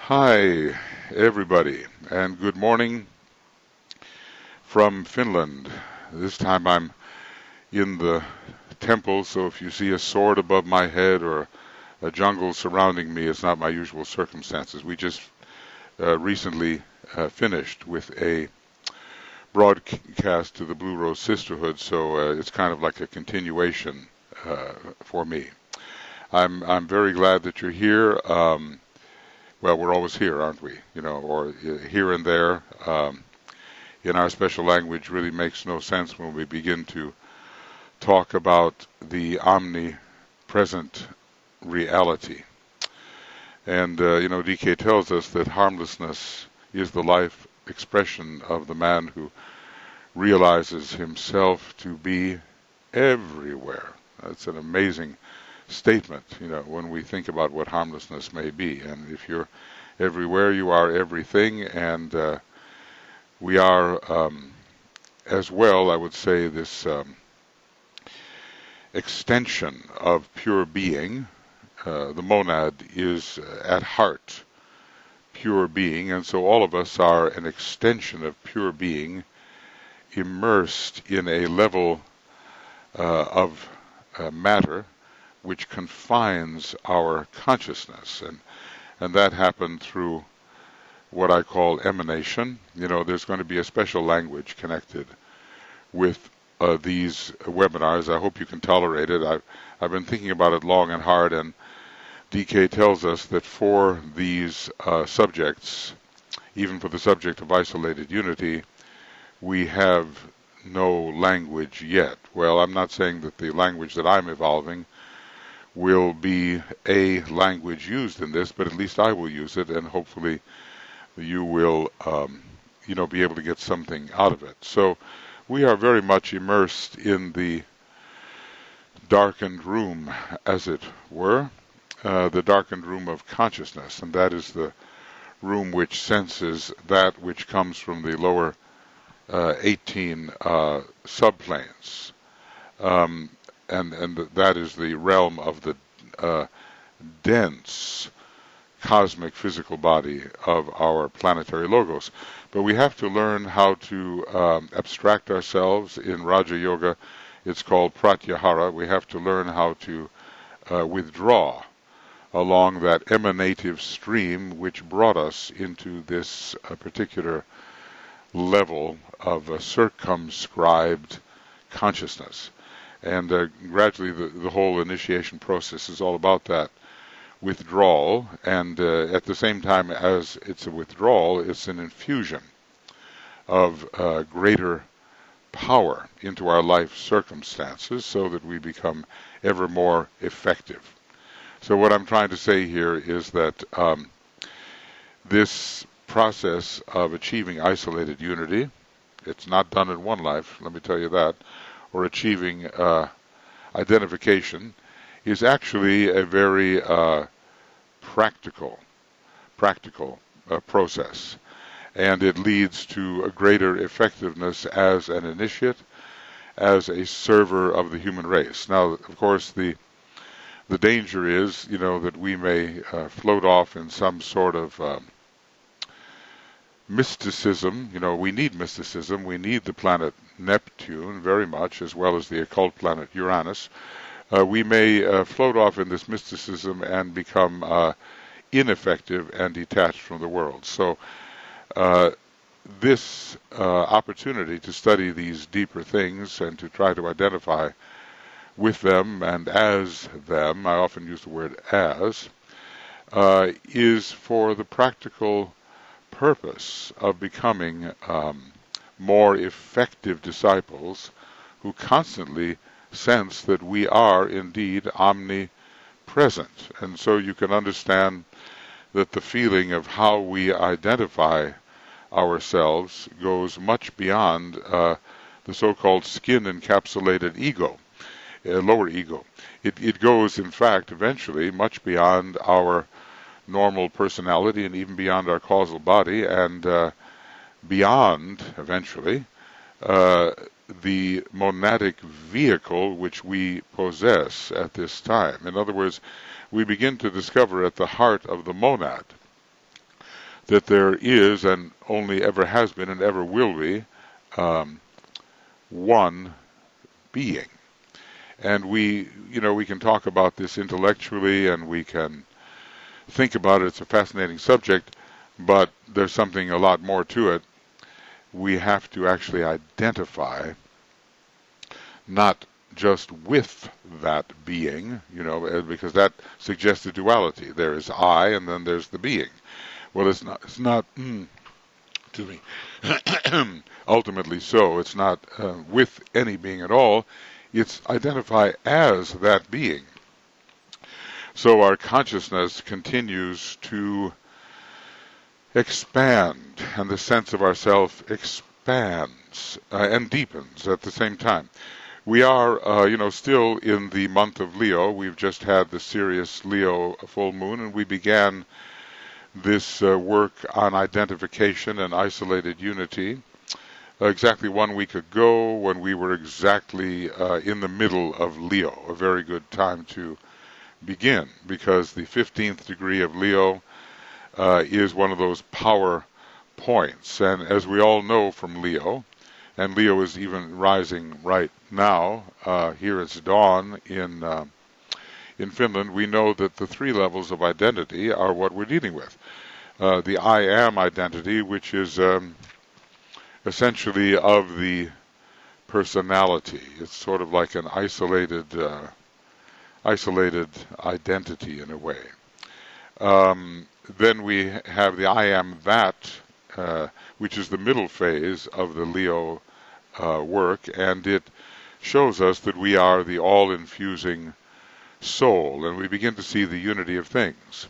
Hi, everybody, and good morning from Finland. This time I'm in the temple, so if you see a sword above my head or a jungle surrounding me, it's not my usual circumstances. We just recently finished with a broadcast to the Blue Rose Sisterhood, so it's kind of like a continuation for me. I'm very glad that you're here. Well, we're always here, aren't we? Or here and there. In our special language really makes no sense when we begin to talk about the omnipresent reality. And, DK tells us that harmlessness is the life expression of the man who realizes himself to be everywhere. That's an amazing statement, when we think about what harmlessness may be. And if you're everywhere, you are everything, and we are, as well, I would say, this extension of pure being. The monad is at heart pure being, and so all of us are an extension of pure being, immersed in a level of matter which confines our consciousness, and that happened through what I call emanation. There's going to be a special language connected with these webinars. I hope you can tolerate it. I've been thinking about it long and hard, and DK tells us that for these subjects, even for the subject of isolated unity, we have no language yet. Well, I'm not saying that the language that I'm evolving will be a language used in this, but at least I will use it, and hopefully you will, be able to get something out of it. So we are very much immersed in the darkened room, as it were, the darkened room of consciousness, and that is the room which senses that which comes from the lower 18 subplanes. And that is the realm of the dense cosmic physical body of our planetary logos. But we have to learn how to abstract ourselves. In Raja Yoga, it's called pratyahara. We have to learn how to withdraw along that emanative stream which brought us into this particular level of circumscribed consciousness. And gradually the whole initiation process is all about that withdrawal, and at the same time as it's a withdrawal, it's an infusion of greater power into our life circumstances so that we become ever more effective. So what I'm trying to say here is that this process of achieving isolated unity, it's not done in one life, let me tell you that, or achieving identification, is actually a very practical process, and it leads to a greater effectiveness as an initiate, as a server of the human race. Now, of course, the danger is, that we may float off in some sort of mysticism. We need mysticism. We need the planet Neptune very much, as well as the occult planet Uranus. We may float off in this mysticism and become ineffective and detached from the world. So this opportunity to study these deeper things and to try to identify with them and as them, I often use the word as, is for the practical purpose of becoming more effective disciples who constantly sense that we are indeed omnipresent. And so you can understand that the feeling of how we identify ourselves goes much beyond the so-called skin-encapsulated ego, lower ego. It goes, in fact, eventually much beyond our normal personality and even beyond our causal body, and beyond, eventually, the monadic vehicle which we possess at this time. In other words, we begin to discover at the heart of the monad that there is and only ever has been and ever will be one being. And we can talk about this intellectually and we can think about it. It's a fascinating subject, but there's something a lot more to it. We have to actually identify not just with that being, because that suggests a duality. There is I and then there's the being. Well, it's not to me, ultimately so. It's not with any being at all. It's identify as that being. So our consciousness continues to expand, and the sense of ourself expands and deepens at the same time. We are, still in the month of Leo. We've just had the Sirius Leo full moon, and we began this work on identification and isolated unity exactly 1 week ago, when we were exactly in the middle of Leo. A very good time to begin, because the 15th degree of Leo is one of those power points. And as we all know from Leo, and Leo is even rising right now, here it's dawn in Finland, we know that the 3 levels of identity are what we're dealing with. The I am identity, which is essentially of the personality. It's sort of like an isolated identity in a way. Then we have the I am that, which is the middle phase of the Leo work, and it shows us that we are the all-infusing soul, and we begin to see the unity of things.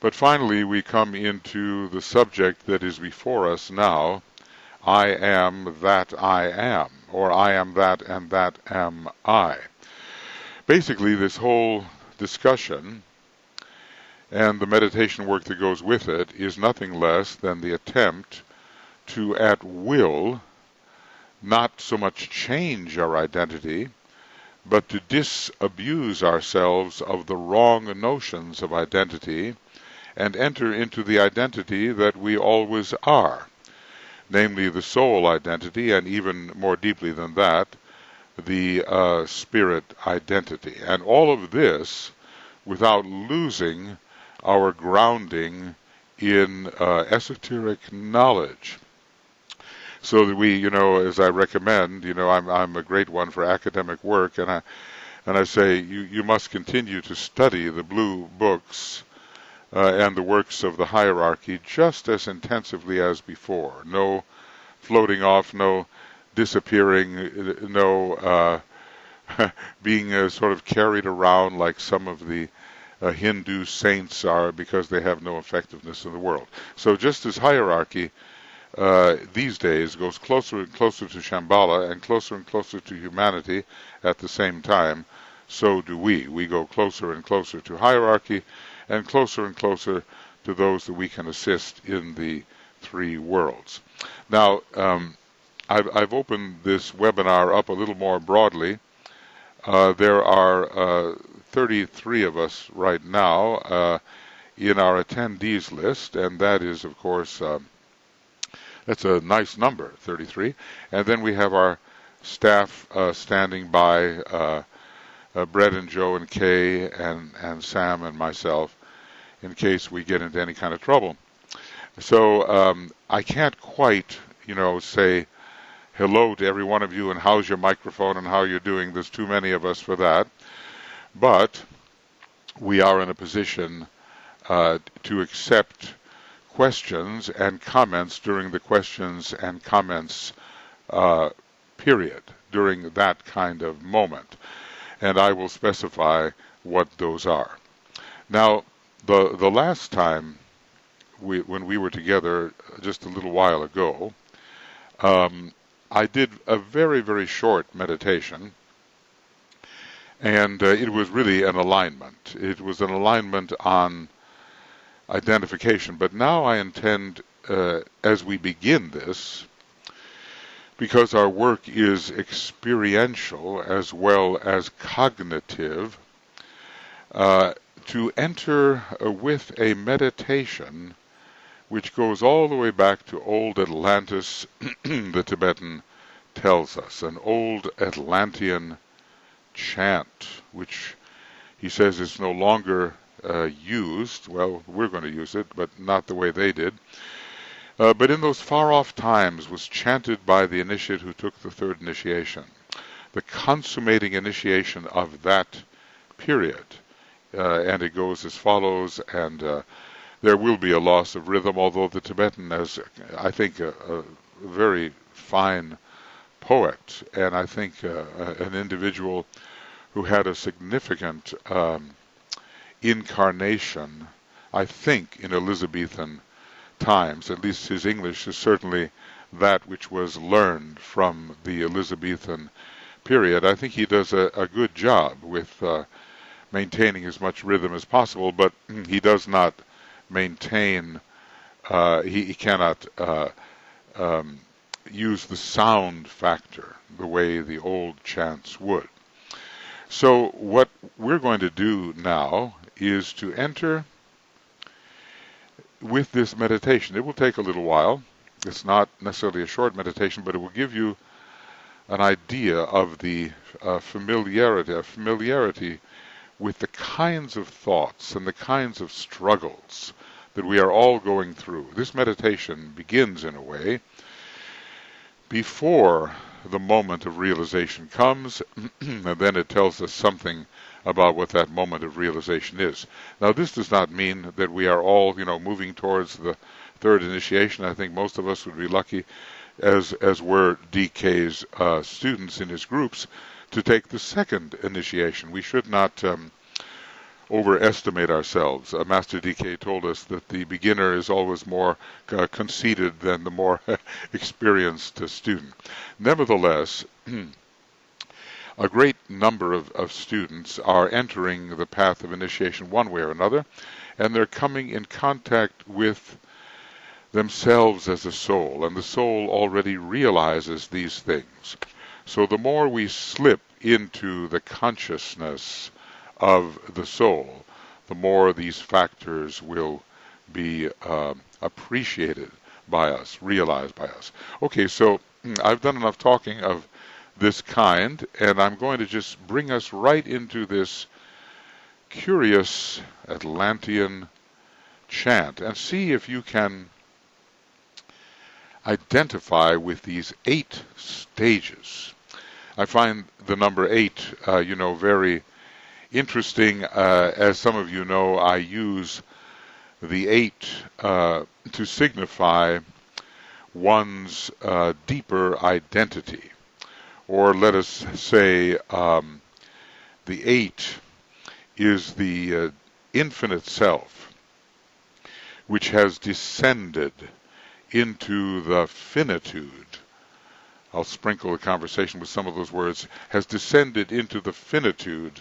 But finally we come into the subject that is before us now, I am that I am, or I am that and that am I. Basically, this whole discussion and the meditation work that goes with it is nothing less than the attempt to, at will, not so much change our identity, but to disabuse ourselves of the wrong notions of identity and enter into the identity that we always are, namely the soul identity, and even more deeply than that, the spirit identity. And all of this without losing our grounding in esoteric knowledge. So that we, as I recommend, I'm a great one for academic work, and I say you must continue to study the blue books and the works of the hierarchy just as intensively as before. No floating off, no disappearing, no being sort of carried around like some of the Hindu saints are, because they have no effectiveness in the world. So just as hierarchy these days goes closer and closer to Shambhala and closer to humanity at the same time, so do we. We go closer and closer to hierarchy and closer to those that we can assist in the 3 worlds. Now, I've opened this webinar up a little more broadly. There are 33 of us right now in our attendees list, and that is, of course, that's a nice number, 33. And then we have our staff standing by, Brett and Joe and Kay and Sam and myself, in case we get into any kind of trouble. So I can't quite, say hello to every one of you and how's your microphone and how you're doing. There's too many of us for that. But we are in a position to accept questions and comments during the questions and comments period, during that kind of moment. And I will specify what those are. Now, the last time when we were together just a little while ago, I did a very, very short meditation, and it was really an alignment. It was an alignment on identification. But now I intend, as we begin this, because our work is experiential as well as cognitive, to enter with a meditation which goes all the way back to old Atlantis, the Tibetan tells us, an old Atlantean chant, which he says is no longer used. Well, we're going to use it, but not the way they did. But in those far-off times was chanted by the initiate who took the third initiation, the consummating initiation of that period. And it goes as follows, and there will be a loss of rhythm, although the Tibetan is, I think, a very fine poet, and I think an individual who had a significant incarnation, I think, in Elizabethan times. At least his English is certainly that which was learned from the Elizabethan period. I think he does a good job with maintaining as much rhythm as possible, but he does not maintain, he cannot use the sound factor the way the old chants would. So what we're going to do now is to enter with this meditation. It will take a little while. It's not necessarily a short meditation, but it will give you an idea of the familiarity with the kinds of thoughts and the kinds of struggles that we are all going through. This meditation begins, in a way, before the moment of realization comes, and then it tells us something about what that moment of realization is. Now, this does not mean that we are all, moving towards the third initiation. I think most of us would be lucky, as were DK's students in his groups, to take the second initiation. We should not overestimate ourselves. Master DK told us that the beginner is always more conceited than the more experienced student. Nevertheless, a great number of students are entering the path of initiation one way or another, and they're coming in contact with themselves as a soul, and the soul already realizes these things. So the more we slip into the consciousness of the soul, the more these factors will be appreciated by us, realized by us. Okay, so I've done enough talking of this kind, and I'm going to just bring us right into this curious Atlantean chant and see if you can identify with these 8 stages. I find the number 8, very interesting. As some of you know, I use the 8 to signify one's deeper identity. Or let us say the 8 is the infinite self, which has descended into the finitude. I'll sprinkle the conversation with some of those words. Has descended into the finitude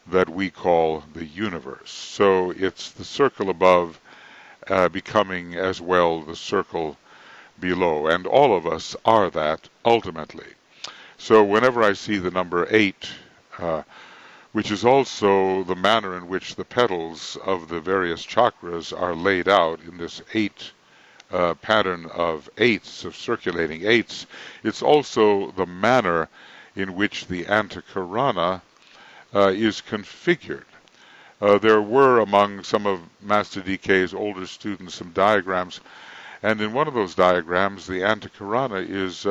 that we call the universe. So it's the circle above becoming as well the circle below. And all of us are that ultimately. So whenever I see the number 8, which is also the manner in which the petals of the various chakras are laid out in this 8 pattern of 8s, of circulating 8s, it's also the manner in which the Antakarana is configured. There were among some of Master DK's older students some diagrams, and in one of those diagrams the Antakarana is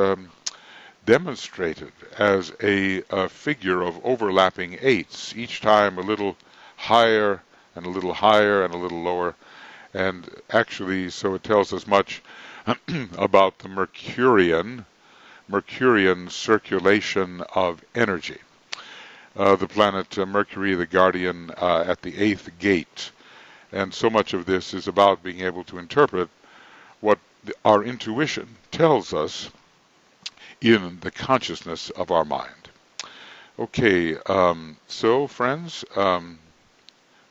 demonstrated as a figure of overlapping 8s, each time a little higher and a little higher and a little lower. And actually, so it tells us much about the Mercurian circulation of energy. The planet Mercury, the guardian, at the 8th gate. And so much of this is about being able to interpret what our intuition tells us in the consciousness of our mind. Okay, so friends,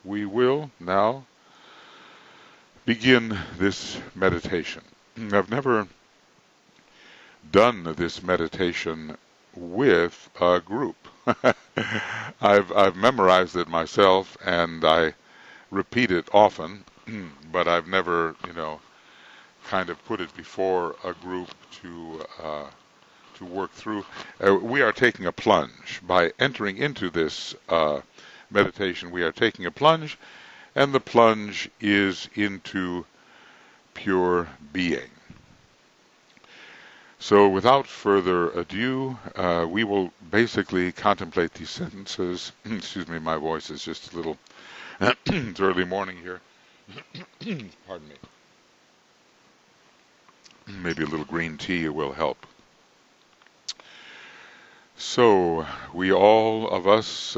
we will now begin this meditation. I've never done this meditation with a group. I've memorized it myself, and I repeat it often, but I've never, kind of put it before a group to work through. We are taking a plunge. By entering into this meditation, we are taking a plunge, and the plunge is into pure being. So without further ado, we will basically contemplate these sentences. Excuse me, my voice is just a little, it's early morning here. Pardon me. Maybe a little green tea will help. So, we all of us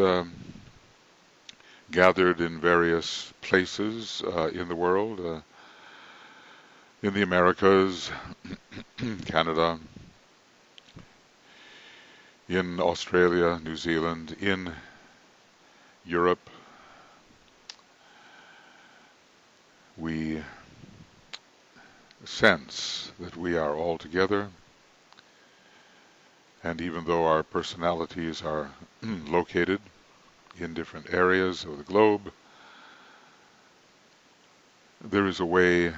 gathered in various places in the world, in the Americas, Canada, in Australia, New Zealand, in Europe. We sense that we are all together, and even though our personalities are located in different areas of the globe, there is a way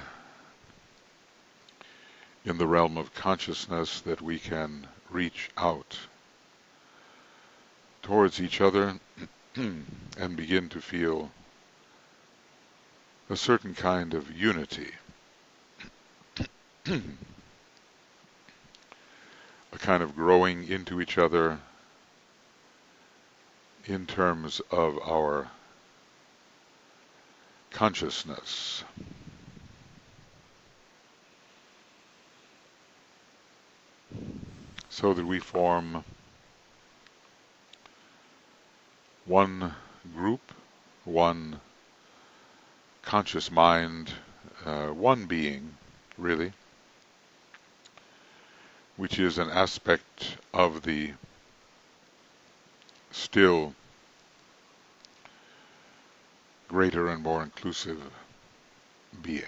in the realm of consciousness that we can reach out towards each other and begin to feel a certain kind of unity, a kind of growing into each other in terms of our consciousness. So that we form one group, one conscious mind, one being, really, which is an aspect of the still greater and more inclusive being.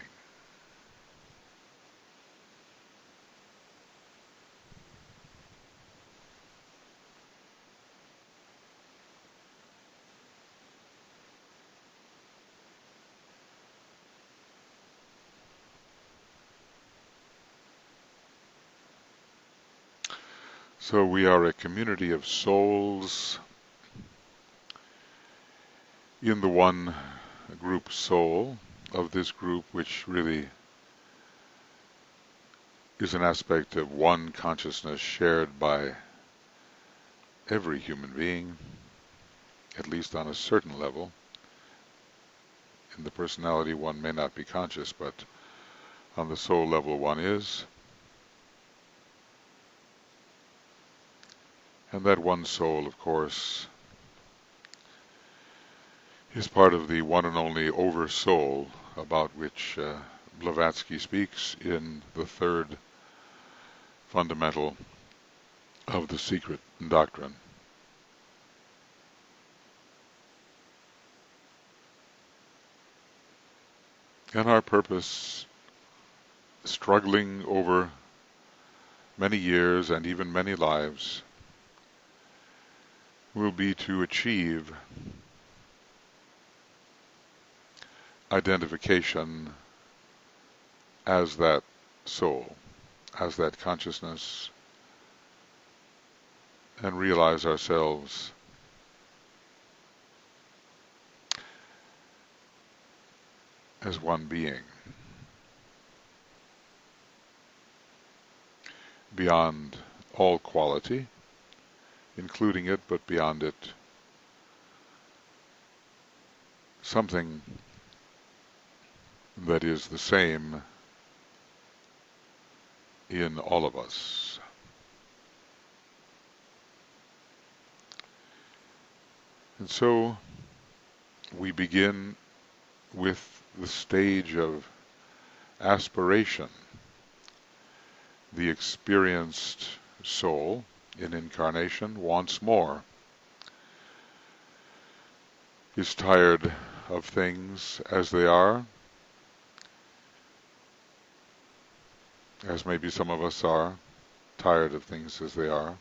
So we are a community of souls in the one group soul of this group, which really is an aspect of one consciousness shared by every human being, at least on a certain level. In the personality one may not be conscious, but on the soul level one is. And that one soul, of course, is part of the one and only Oversoul, about which Blavatsky speaks in the third fundamental of the secret doctrine. And our purpose, struggling over many years and even many lives, will be to achieve identification as that soul, as that consciousness, and realize ourselves as one being, beyond all quality, including it, but beyond it, something that is the same in all of us. And so we begin with the stage of aspiration. The experienced soul in incarnation wants more, is tired of things as they are, as maybe some of us are tired of things as they are,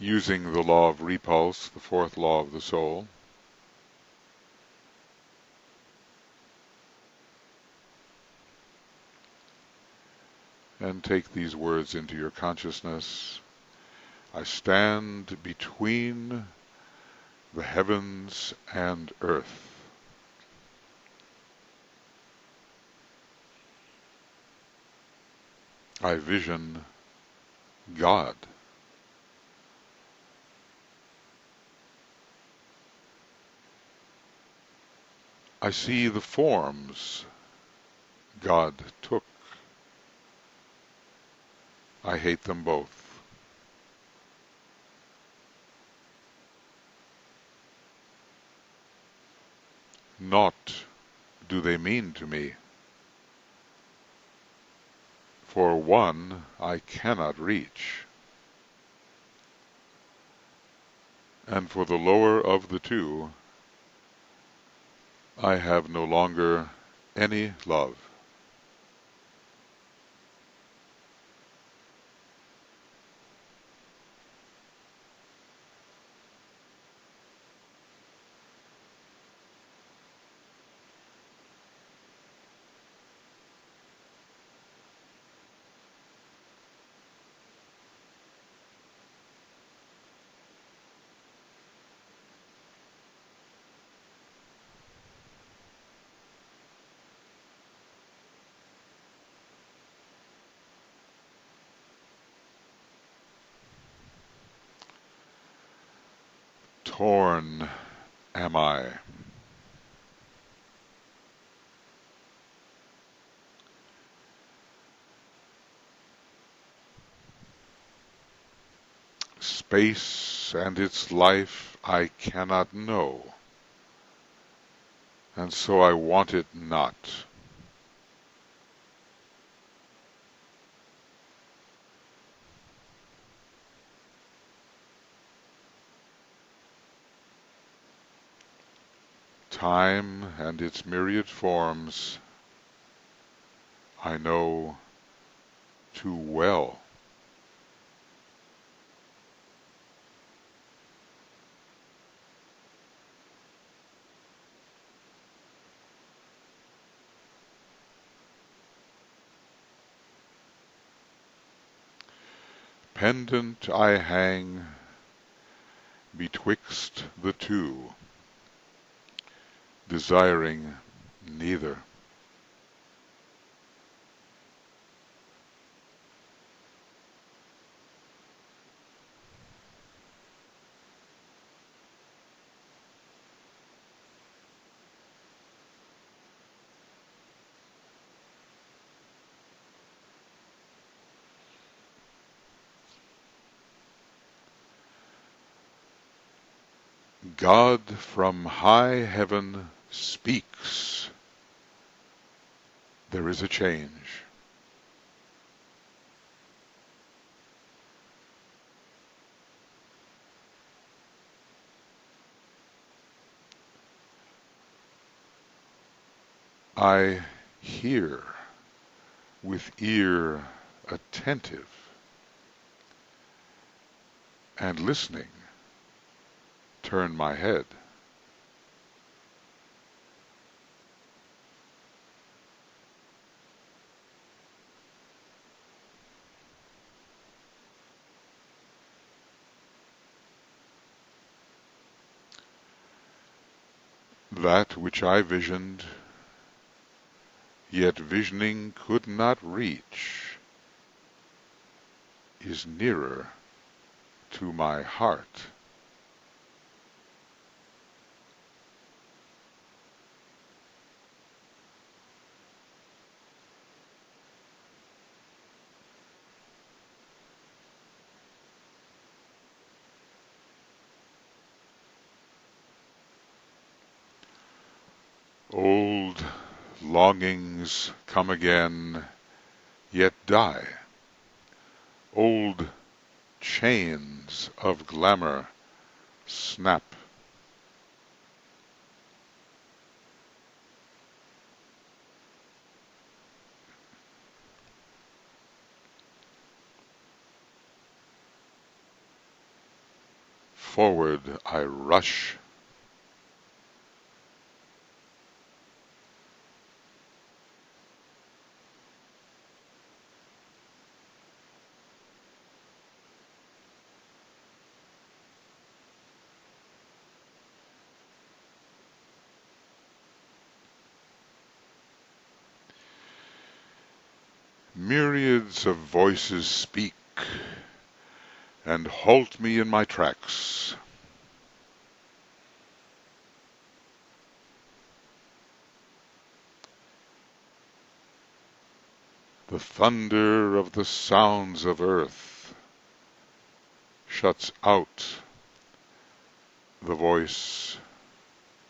using the law of repulse, the fourth law of the soul, And take these words into your consciousness. I stand between the heavens and earth. I vision God. I see the forms God took. I hate them both. Naught do they mean to me. For one I cannot reach, and for the lower of the two I have no longer any love. Torn am I. Space and its life I cannot know, and so I want it not. Time and its myriad forms I know too well. Pendant I hang betwixt the two, desiring neither. God from high heaven speaks. There is a change. I hear with ear attentive, and listening turn my head. That which I visioned, yet visioning could not reach, is nearer to my heart. Old longings come again, yet die. Old chains of glamour snap. Forward I rush. Myriads of voices speak and halt me in my tracks. The thunder of the sounds of earth shuts out the voice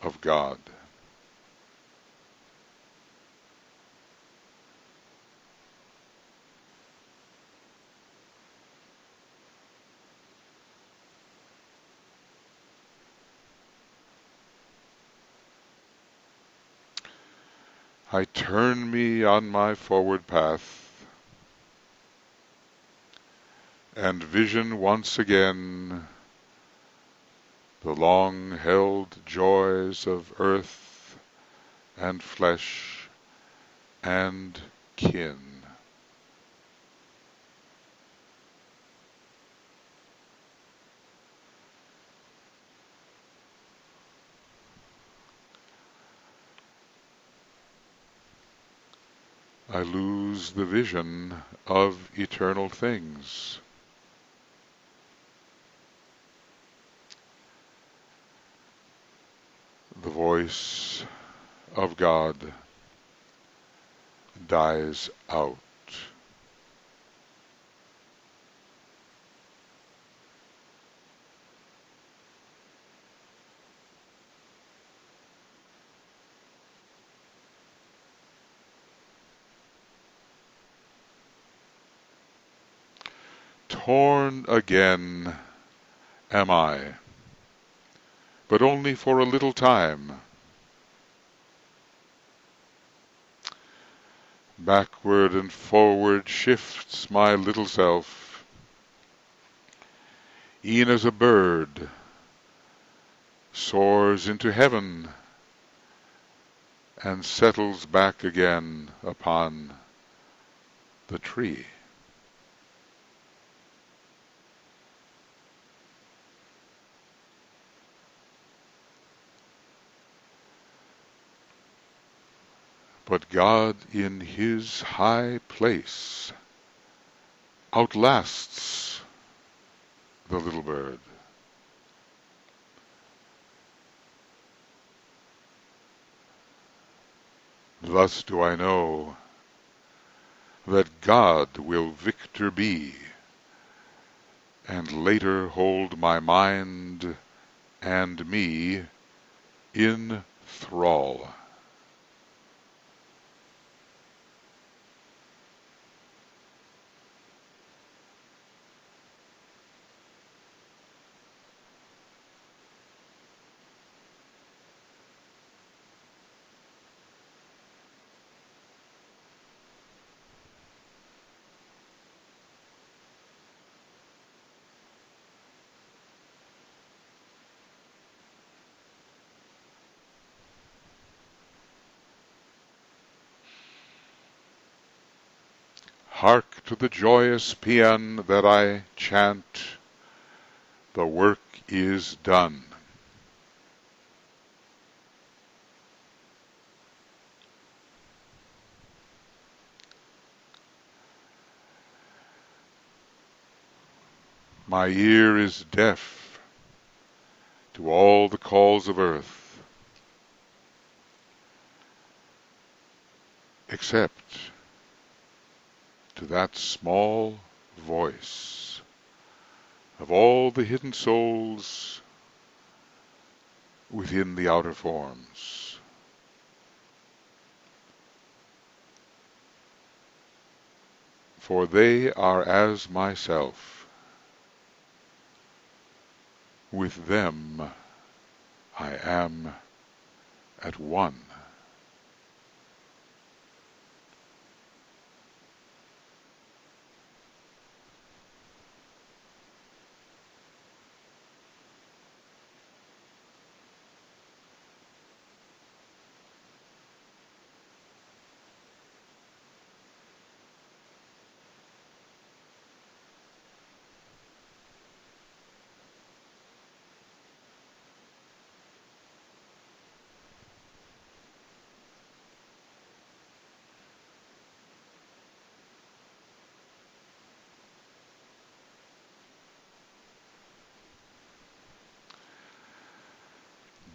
of God. I turn me on my forward path and vision once again the long-held joys of earth and flesh and kin. I lose the vision of eternal things. The voice of God dies out. Torn again am I, but only for a little time. Backward and forward shifts my little self, e'en as a bird soars into heaven and settles back again upon the tree. But God in his high place outlasts the little bird. Thus do I know that God will victor be, and later hold my mind and me in thrall. Hark to the joyous paean that I chant, the work is done. My ear is deaf to all the calls of earth, except to that small voice of all the hidden souls within the outer forms. For they are as myself. With them I am at one.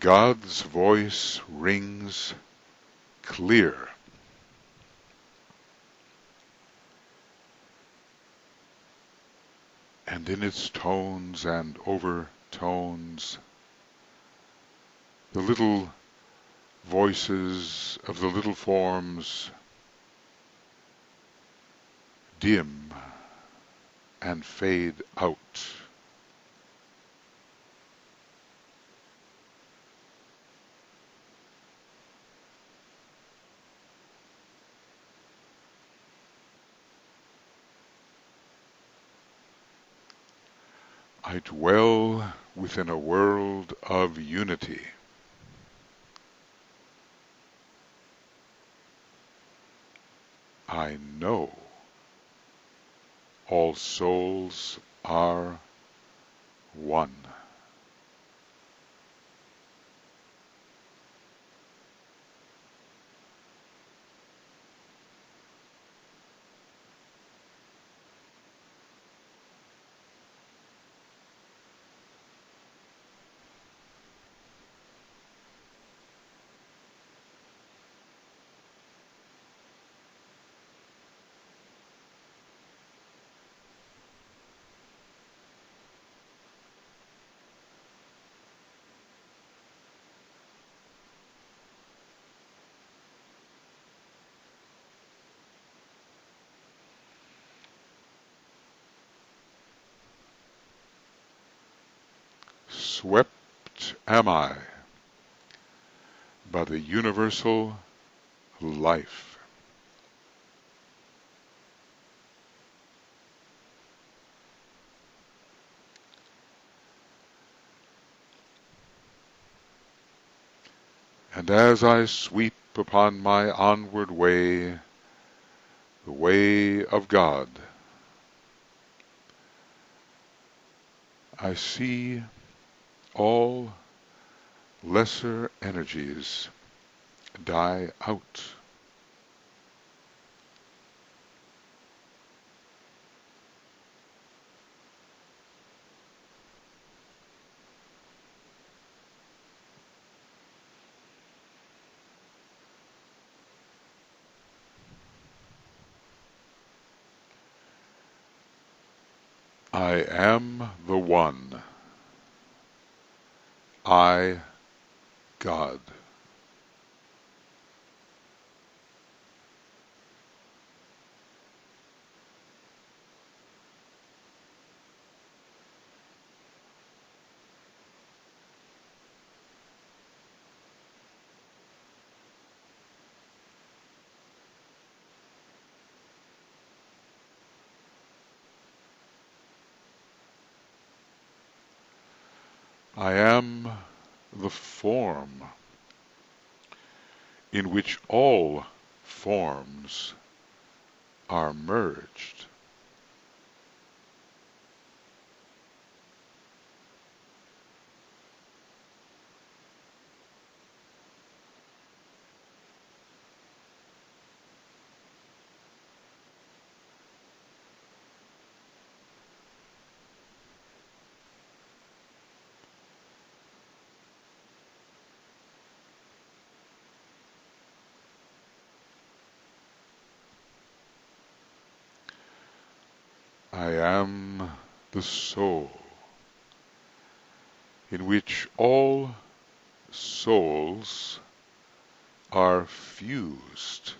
God's voice rings clear. And in its tones and overtones, the little voices of the little forms dim and fade out. I dwell within a world of unity. I know all souls are one. Swept am I by the universal life. And as I sweep upon my onward way, the way of God, I see all lesser energies die out. I am the One. I, God. I am the form in which all forms are merged. I am the soul in which all souls are fused.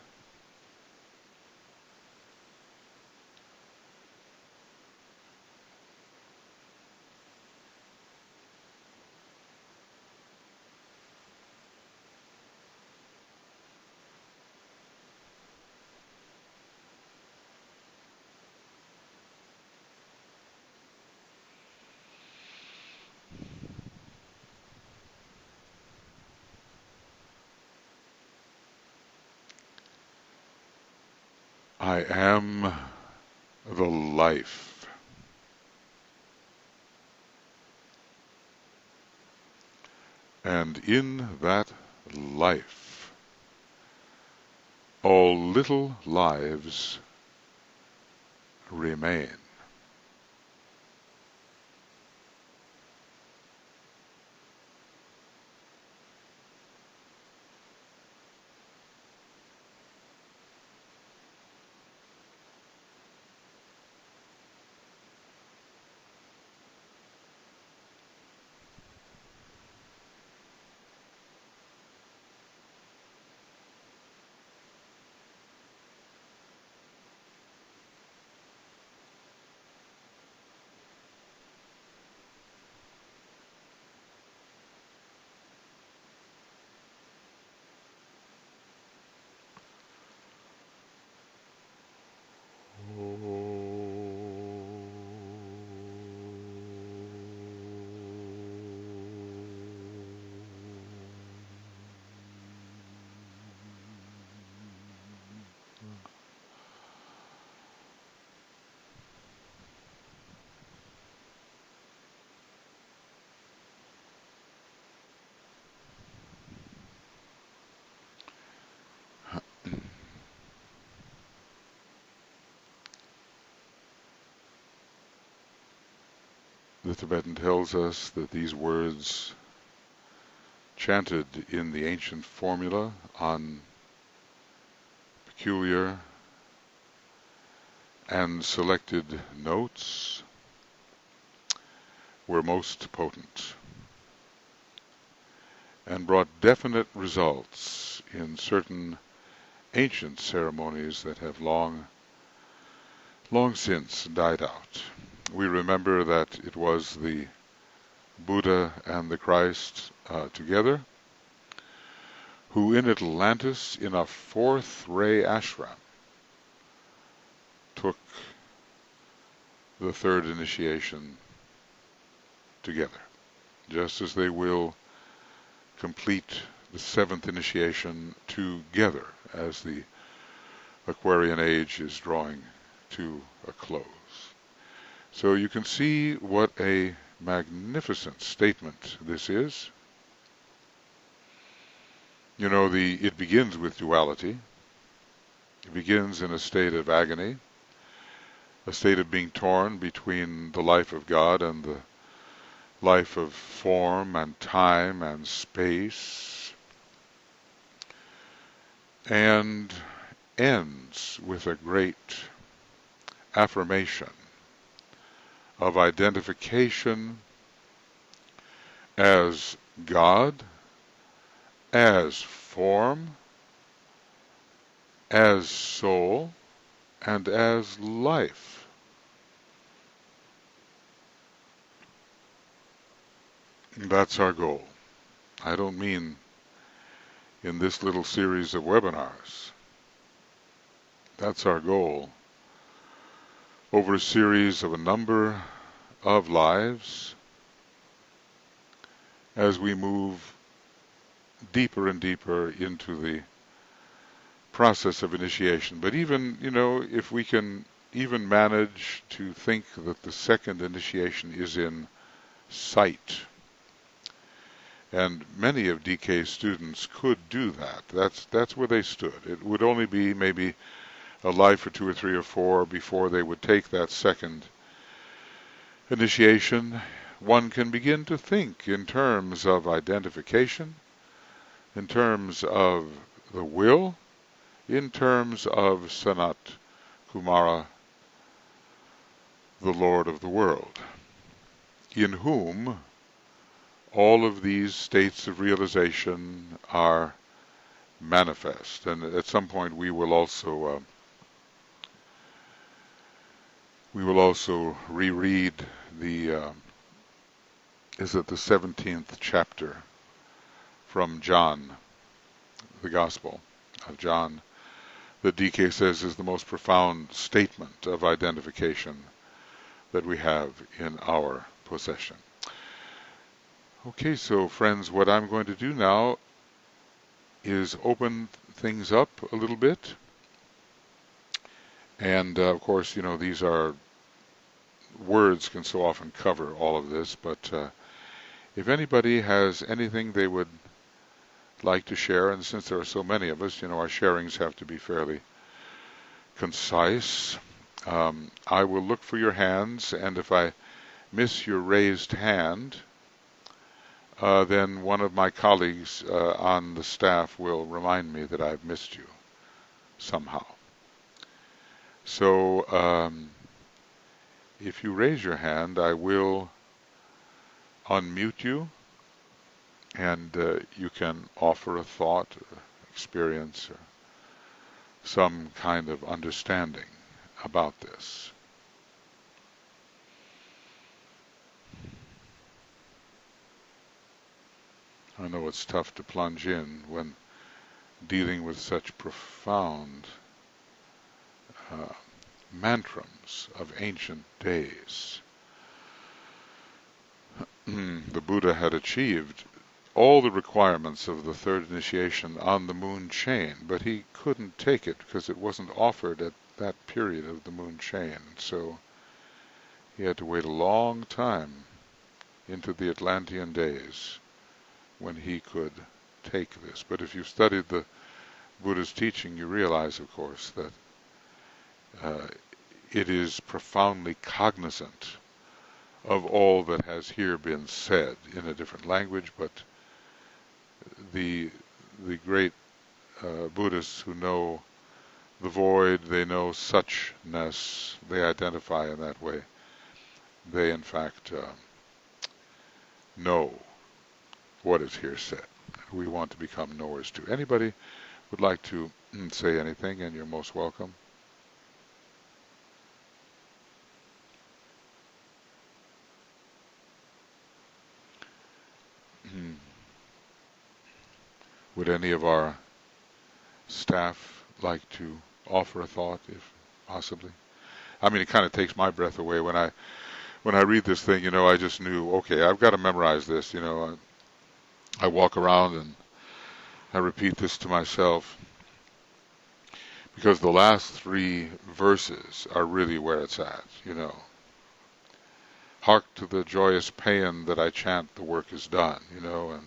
I am the life. And in that life, all little lives remain. The Tibetan tells us that these words chanted in the ancient formula on peculiar and selected notes were most potent and brought definite results in certain ancient ceremonies that have long since died out. We remember that it was the Buddha and the Christ together who in Atlantis in a fourth ray ashram took the third initiation together, just as they will complete the seventh initiation together as the Aquarian age is drawing to a close. So you can see what a magnificent statement this is. You know, it begins with duality. It begins in a state of agony, a state of being torn between the life of God and the life of form and time and space, and ends with a great affirmation of identification as God, as form, as soul, and as life. That's our goal. I don't mean in this little series of webinars. That's our goal over a series of a number of lives as we move deeper and deeper into the process of initiation. But even, if we can even manage to think that the second initiation is in sight, and many of DK's students could do that. That's where they stood. It would only be maybe a life or 2 or 3 or 4 before they would take that second initiation. One can begin to think in terms of identification, in terms of the will, in terms of Sanat Kumara, the Lord of the world, in whom all of these states of realization are manifest. And at some point we will also reread the 17th chapter from John, the Gospel of John, that DK says is the most profound statement of identification that we have in our possession. Okay, so friends, what I'm going to do now is open things up a little bit. And of course, these are words can so often cover all of this, but if anybody has anything they would like to share, and since there are so many of us, our sharings have to be fairly concise. I will look for your hands, and if I miss your raised hand, then one of my colleagues on the staff will remind me that I've missed you somehow. So if you raise your hand, I will unmute you, and you can offer a thought, experience, or some kind of understanding about this. I know it's tough to plunge in when dealing with such profound mantrams of ancient days. The Buddha had achieved all the requirements of the third initiation on the moon chain, but he couldn't take it because it wasn't offered at that period of the moon chain. So he had to wait a long time into the Atlantean days when he could take this. But if you've studied the Buddha's teaching, you realize, of course, that it is profoundly cognizant of all that has here been said in a different language, but the great Buddhists who know the void, they know suchness, they identify in that way. They, in fact, know what is here said. We want to become knowers too. Anybody would like to say anything, and you're most welcome. Would any of our staff like to offer a thought, if possibly? I mean, it kind of takes my breath away when I read this thing. I just knew, okay, I've got to memorize this. I walk around and I repeat this to myself because the last 3 verses are really where it's at. Hark to the joyous paean that I chant, the work is done. And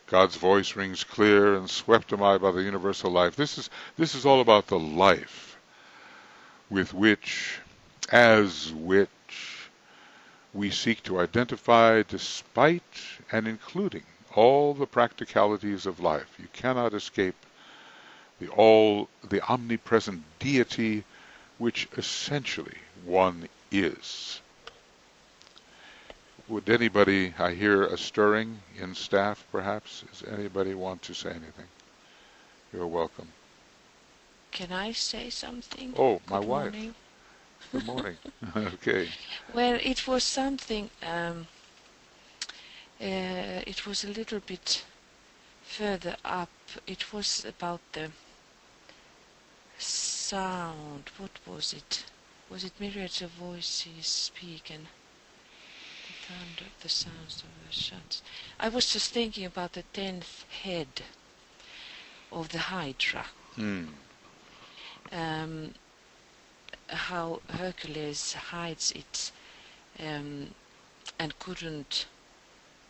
God's voice rings clear, and swept am I by the universal life. This is all about the life with which, as which, we seek to identify despite and including all the practicalities of life. You cannot escape the omnipresent deity which essentially one is. Would anybody, I hear a stirring in staff perhaps, does anybody want to say anything? You're welcome. Can I say something? Oh, Good my wife. morning. Good morning. Okay. Well, it was something, it was a little bit further up. It was about the sound. What was it? Was it myriads of voices speak and the thunder of the sounds of the shots? I was just thinking about the 10th head of the Hydra. How Hercules hides it and couldn't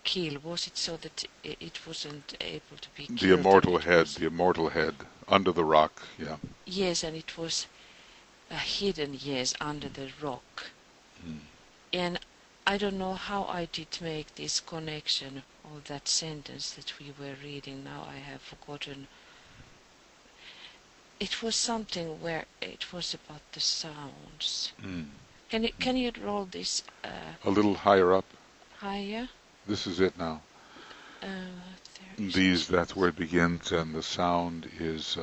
kill. Was it so that it wasn't able to be killed? The immortal head, under the rock, yeah. Yes, and it was hidden, yes, under the rock. And I don't know how I did make this connection of that sentence that we were reading. Now I have forgotten. It was something where it was about the sounds. Can you roll this a little higher up? Higher? This is it now. That's where it begins, and the sound is...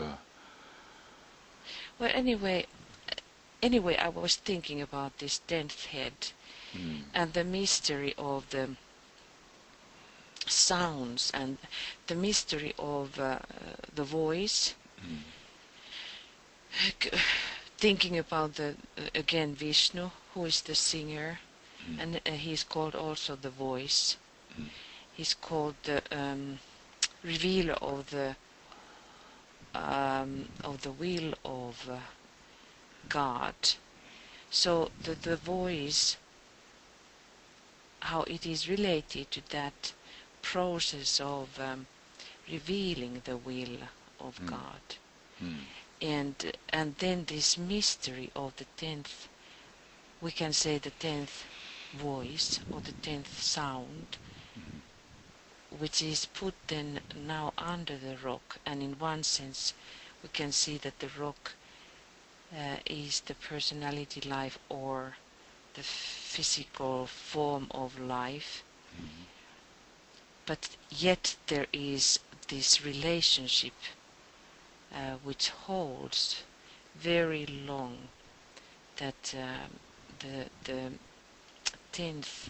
Well, anyway, I was thinking about this 10th head and the mystery of the sounds and the mystery of the voice. Thinking about again Vishnu, who is the singer, and he's called also the voice. He's called the revealer of the will of God. So the voice, how it is related to that process of revealing the will of God. And then this mystery of the 10th, we can say the 10th voice or the 10th sound, which is put then now under the rock, and in one sense we can see that the rock is the personality life or the physical form of life, but yet there is this relationship which holds very long, that the 10th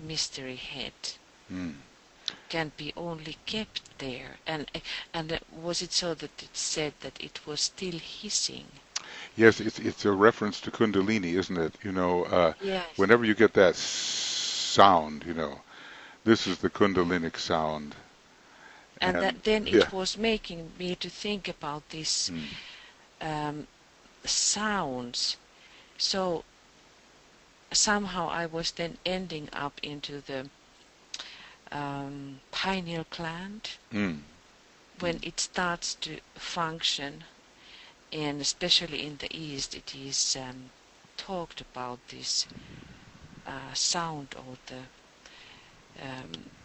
mystery head can be only kept there. And was it so that it said that it was still hissing? Yes, it's a reference to Kundalini, isn't it? Yes. Whenever you get that sound, this is the Kundalinic sound. And then it was making me to think about these sounds. So somehow I was then ending up into the pineal gland when it starts to function, and especially in the East it is talked about this sound of the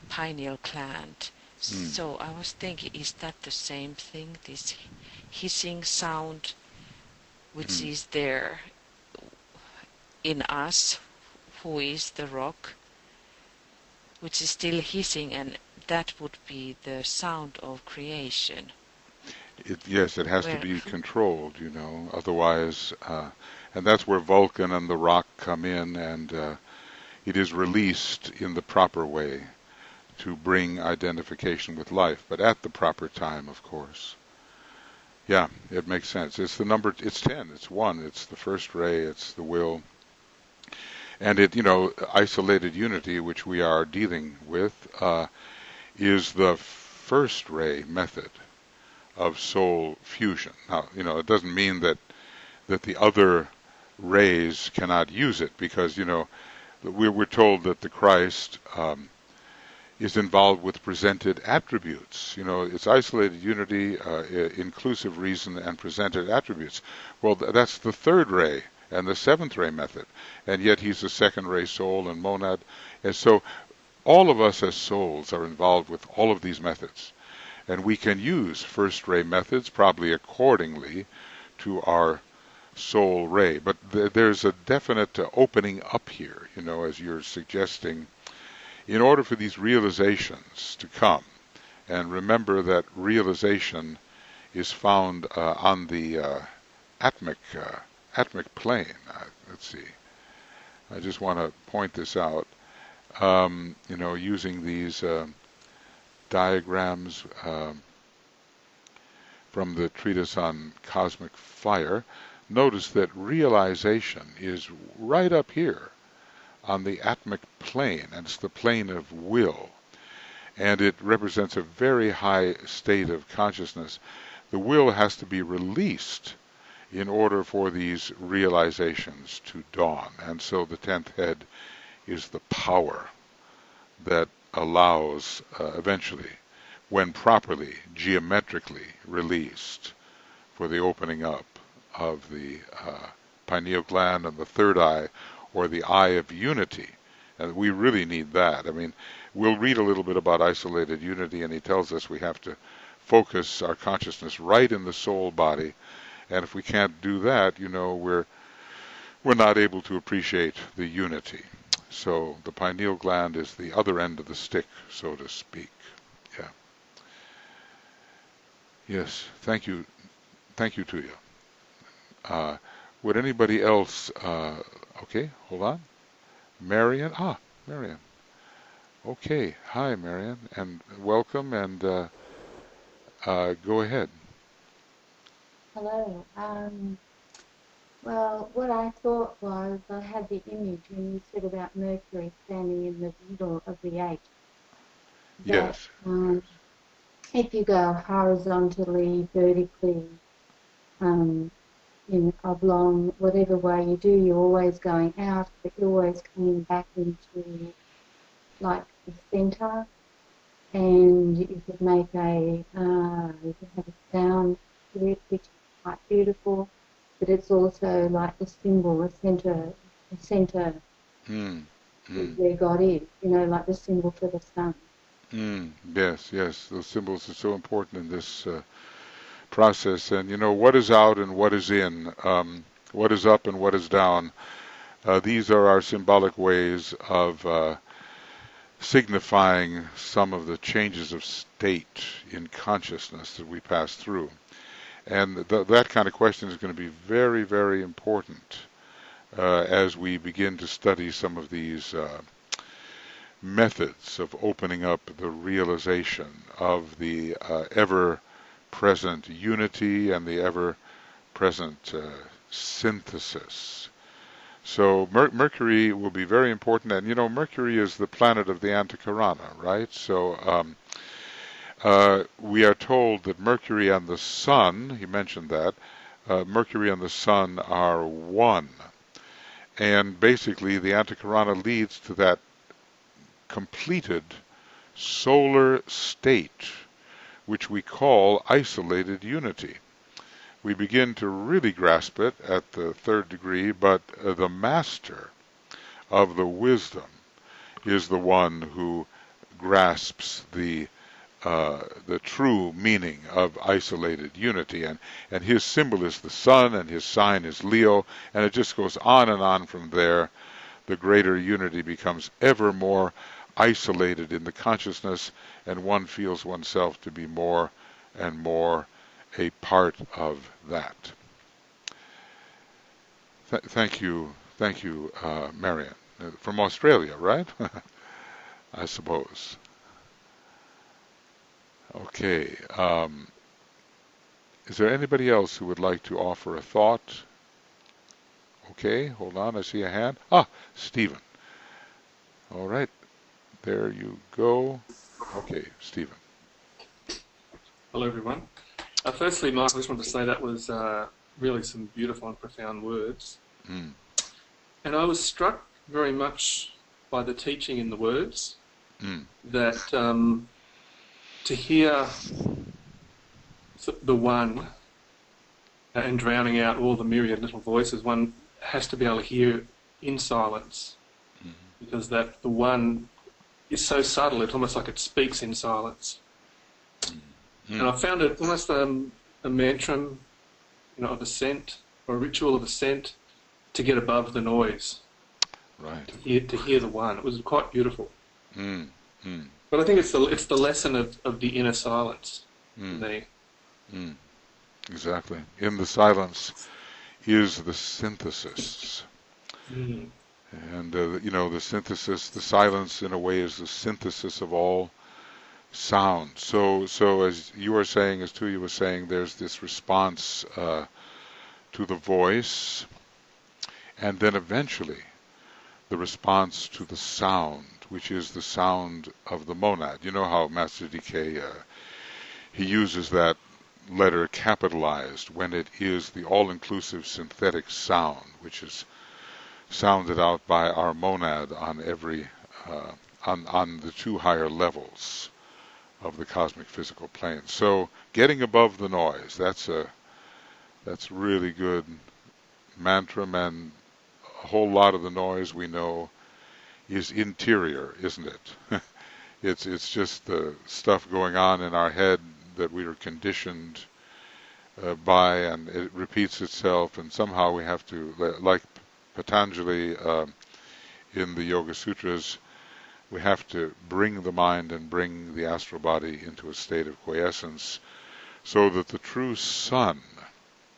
pineal gland. So I was thinking, is that the same thing, this hissing sound which is there in us, who is the rock, which is still hissing, and that would be the sound of creation? Yes, it has to Where be controlled, otherwise, and that's where Vulcan and the rock come in, and it is released in the proper way to bring identification with life, but at the proper time, of course. Yeah, it makes sense. It's the number, it's 10, it's 1, it's the first ray, it's the will. And isolated unity, which we are dealing with, is the first ray method of soul fusion. Now, it doesn't mean that the other rays cannot use it, because, we're told that the Christ is involved with presented attributes. It's isolated unity, inclusive reason, and presented attributes. Well, that's the third ray and the seventh ray method, and yet he's a second ray soul and monad. And so all of us as souls are involved with all of these methods, and we can use first ray methods probably accordingly to our soul ray. But there's a definite opening up here, as you're suggesting, in order for these realizations to come. And remember that realization is found on the atmic plane. Let's see. I just want to point this out. Using these diagrams from the treatise on cosmic fire, notice that realization is right up here on the atmic plane, and it's the plane of will, and it represents a very high state of consciousness. The will has to be released in order for these realizations to dawn, and so the 10th head is the power that allows eventually, when properly geometrically released, for the opening up of the pineal gland and the third eye, or the eye of unity. And we really need that. I mean, we'll read a little bit about isolated unity, and he tells us we have to focus our consciousness right in the soul body, and if we can't do that, we're not able to appreciate the unity. So the pineal gland is the other end of the stick, so to speak. Yeah. Yes. Thank you. Thank you to you. Would anybody else? Okay, hold on. Marian. Marian. Okay. Hi, Marian, and welcome. And go ahead. Hello. Well, what I thought was, I had the image when you said about Mercury standing in the middle of the 8. Yes. If you go horizontally, vertically, in oblong, whatever way you do, you're always going out, but you're always coming back into like the center. And you could make you could have a sound to it, which is quite beautiful, but it's also like the symbol, the center is where God is, like the symbol for the sun. Yes, those symbols are so important in this process. And what is out and what is in, what is up and what is down. These are our symbolic ways of signifying some of the changes of state in consciousness that we pass through. And that kind of question is going to be very, very important as we begin to study some of these methods of opening up the realization of the ever-present unity and the ever-present synthesis. So Mercury will be very important, and Mercury is the planet of the Antakarana, right? So we are told that Mercury and the Sun, he mentioned that, Mercury and the Sun are one. And basically the Antakarana leads to that completed solar state, which we call isolated unity. We begin to really grasp it at the 3rd degree, but the master of the wisdom is the one who grasps the true meaning of isolated unity, and his symbol is the sun, and his sign is Leo, and it just goes on and on from there. The greater unity becomes ever more isolated in the consciousness, and one feels oneself to be more and more a part of that. Thank you, Marion, from Australia, right? I suppose. Okay. Is there anybody else who would like to offer a thought? Okay, hold on, I see a hand. Stephen. All right, there you go. Okay, Stephen. Hello, everyone. Firstly, Michael, I just wanted to say that was really some beautiful and profound words. Mm. And I was struck very much by the teaching in the words that to hear the one and drowning out all the myriad little voices, one has to be able to hear in silence, because that the one is so subtle, it's almost like it speaks in silence. And I found it almost a mantra, of ascent, or a ritual of ascent, to get above the noise. Right. To hear the one. It was quite beautiful. Mm. But I think it's the lesson of the inner silence for me. Exactly. In the silence is the synthesis. And, the synthesis, the silence in a way is the synthesis of all sound. So as you were saying, as Tuya was saying, there's this response to the voice, and then eventually the response to the sound, which is the sound of the monad. You know how Master DK, he uses that letter capitalized when it is the all-inclusive synthetic sound, which is sounded out by our monad on every on the two higher levels of the cosmic physical plane. So getting above the noise, that's really good mantra, and a whole lot of the noise we know is interior, isn't it? It's just the stuff going on in our head that we are conditioned by, and it repeats itself, and somehow we have to, like Patanjali in the Yoga Sutras, we have to bring the mind and bring the astral body into a state of quiescence, so that the true sun,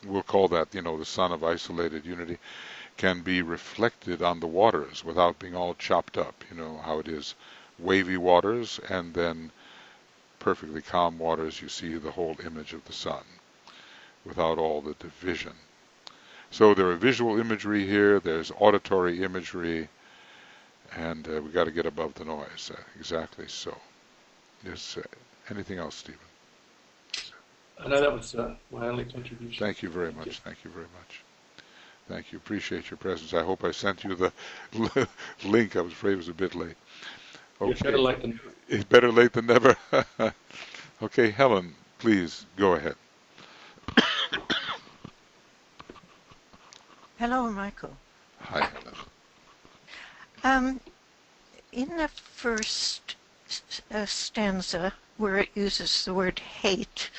we'll call that, the sun of isolated unity, can be reflected on the waters without being all chopped up. You know how it is, wavy waters and then perfectly calm waters. You see the whole image of the sun without all the division. So there are visual imagery here, there's auditory imagery, and we got to get above the noise. Exactly so. Yes. Anything else, Stephen? No, that was my only contribution. Thank you very much. Thank you very much. Thank you. Appreciate your presence. I hope I sent you the link. I was afraid it was a bit late. Okay. Yeah, better late than never. It's better late than never. Okay, Helen, please go ahead. Hello, Michael. Hi, Helen. In the first stanza, where it uses the word hate,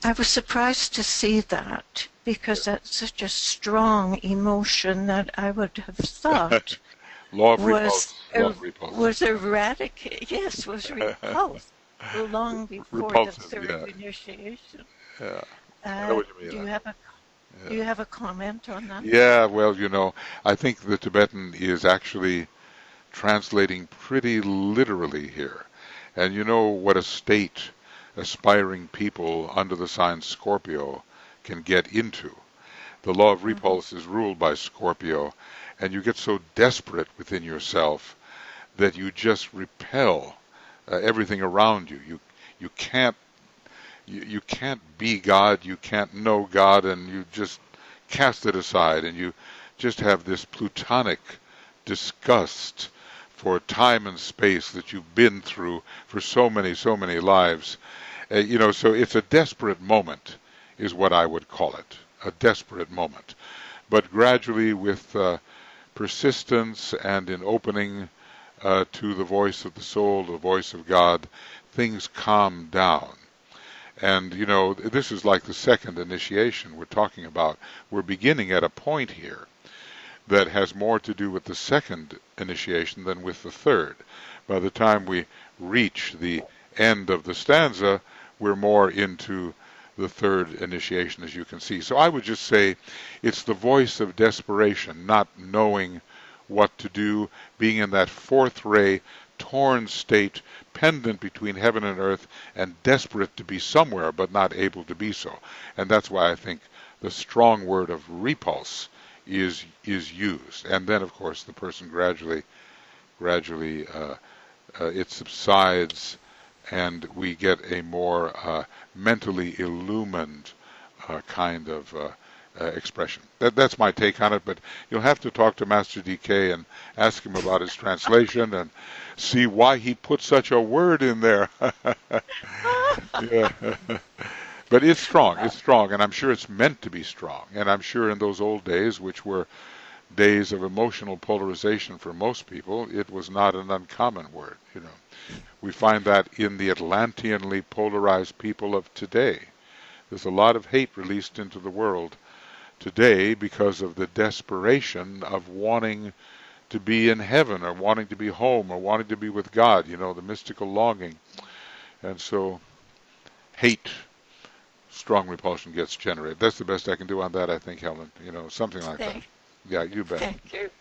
I was surprised to see that, because that's such a strong emotion that I would have thought Law of was repulse. was eradicated. Yes, was repulsed long before Repulsive, the third yeah. initiation. Yeah. I know what you mean. Do you have a comment on that? Yeah, well, I think the Tibetan is actually translating pretty literally here. And you know what a state aspiring people under the sign Scorpio can get into. The law of repulse is ruled by Scorpio, and you get so desperate within yourself that you just repel everything around you. You can't be God, you can't know God, and you just cast it aside, and you just have this plutonic disgust for time and space that you've been through for so many lives. So it's a desperate moment is what I would call it, a desperate moment. But gradually with persistence and in opening to the voice of the soul, the voice of God, things calm down. And, this is like the second initiation we're talking about. We're beginning at a point here that has more to do with the second initiation than with the third. By the time we reach the end of the stanza, we're more into the third initiation, as you can see. So I would just say it's the voice of desperation, not knowing what to do, being in that fourth ray, torn state, pendant between heaven and earth, and desperate to be somewhere, but not able to be so. And that's why I think the strong word of repulse is used. And then, of course, the person gradually it subsides, and we get a more mentally illumined kind of expression. That's my take on it, but you'll have to talk to Master DK and ask him about his translation and see why he put such a word in there. Yeah. But it's strong, and I'm sure it's meant to be strong. And I'm sure in those old days, which were days of emotional polarization for most people, it was not an uncommon word. We find that in the Atlanteanly polarized people of today. There's a lot of hate released into the world today because of the desperation of wanting to be in heaven, or wanting to be home, or wanting to be with God, the mystical longing. And so hate, strong repulsion gets generated. That's the best I can do on that, I think, Helen. Something like that. Yeah, you bet. Thank you.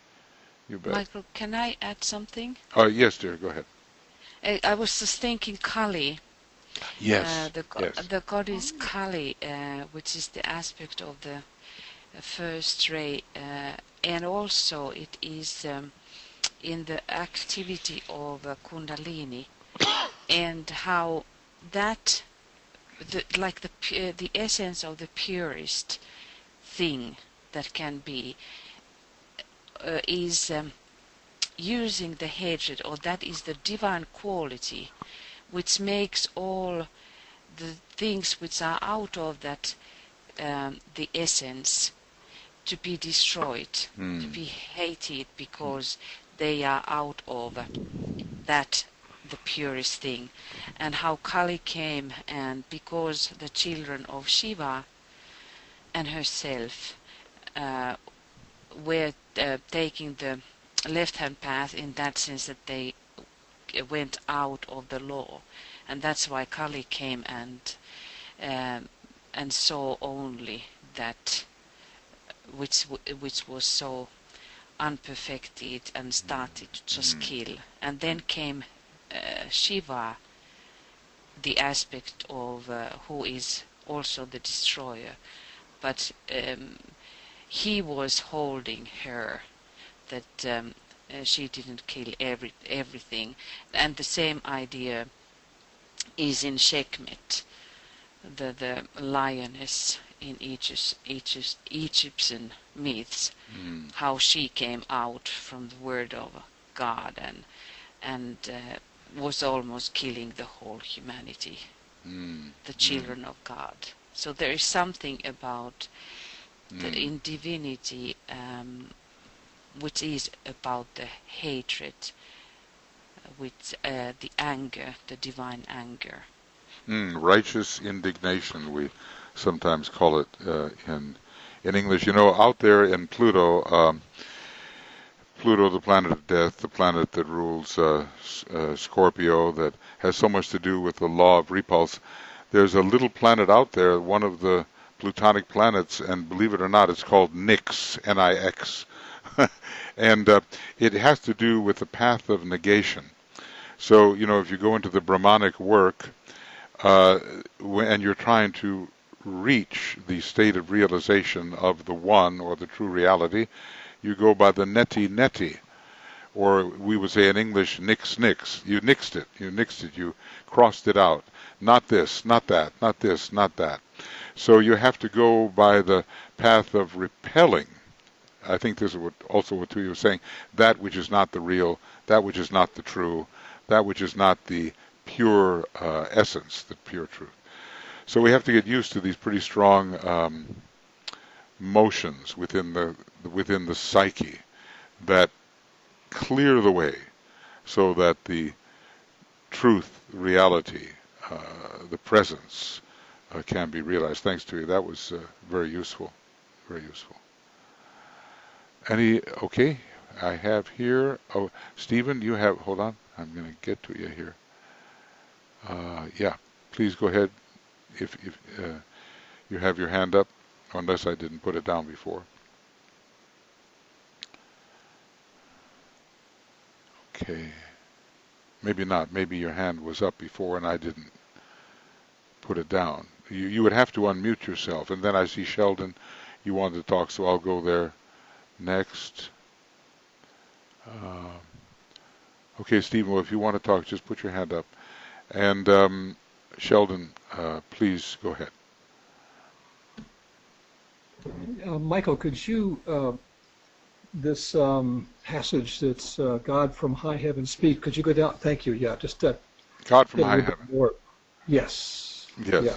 You bet. Michael, can I add something? Yes, dear, go ahead. I was just thinking Kali. Yes. The goddess Kali, which is the aspect of the first ray, and also it is in the activity of Kundalini, and how that, the essence of the purest thing that can be, is using the hatred, or that is the divine quality which makes all the things which are out of that, the essence, to be destroyed, to be hated, because they are out of that, the purest thing. And how Kali came, and because the children of Shiva and herself were taking the left-hand path, in that sense that they went out of the law, and that's why Kali came and saw only that which was so unperfected, and started to just kill. And then came Shiva, the aspect of who is also the destroyer, but he was holding her, that she didn't kill everything. And the same idea is in Sekhmet, the lioness in Egyptian myths, how she came out from the word of God and was almost killing the whole humanity, the children of God. So there is something about in divinity which is about the hatred, with the anger, the divine anger. Righteous indignation, we sometimes call it in English. Out there in Pluto, Pluto, the planet of death, the planet that rules Scorpio, that has so much to do with the law of repulse. There's a little planet out there, one of the Plutonic planets, and believe it or not, it's called Nix, N-I-X. And it has to do with the path of negation. So, if you go into the Brahmanic work, and you're trying to reach the state of realization of the one, or the true reality, you go by the neti, or we would say in English, nix. You nixed it, you crossed it out. Not this, not that, not this, not that. So you have to go by the path of repelling. I think this is also what you were saying, that which is not the real, that which is not the true, that which is not the pure essence, the pure truth. So we have to get used to these pretty strong motions within the psyche, that clear the way so that the truth, reality, the presence can be realized. Thanks to you. That was very useful. Very useful. Okay, I have here, oh, Stephen, you have, hold on, I'm going to get to you here. Yeah, please go ahead if you have your hand up, unless I didn't put it down before. Okay. Maybe not. Maybe your hand was up before and I didn't put it down. You would have to unmute yourself. And then I see Sheldon, you wanted to talk, so I'll go there next. Okay, Stephen, well, if you want to talk, just put your hand up. And Sheldon, please go ahead. Michael, could you, this passage that's God from high heaven speak, could you go down? Thank you. Yeah, just God from high heaven. More. Yes. Yes. Yeah.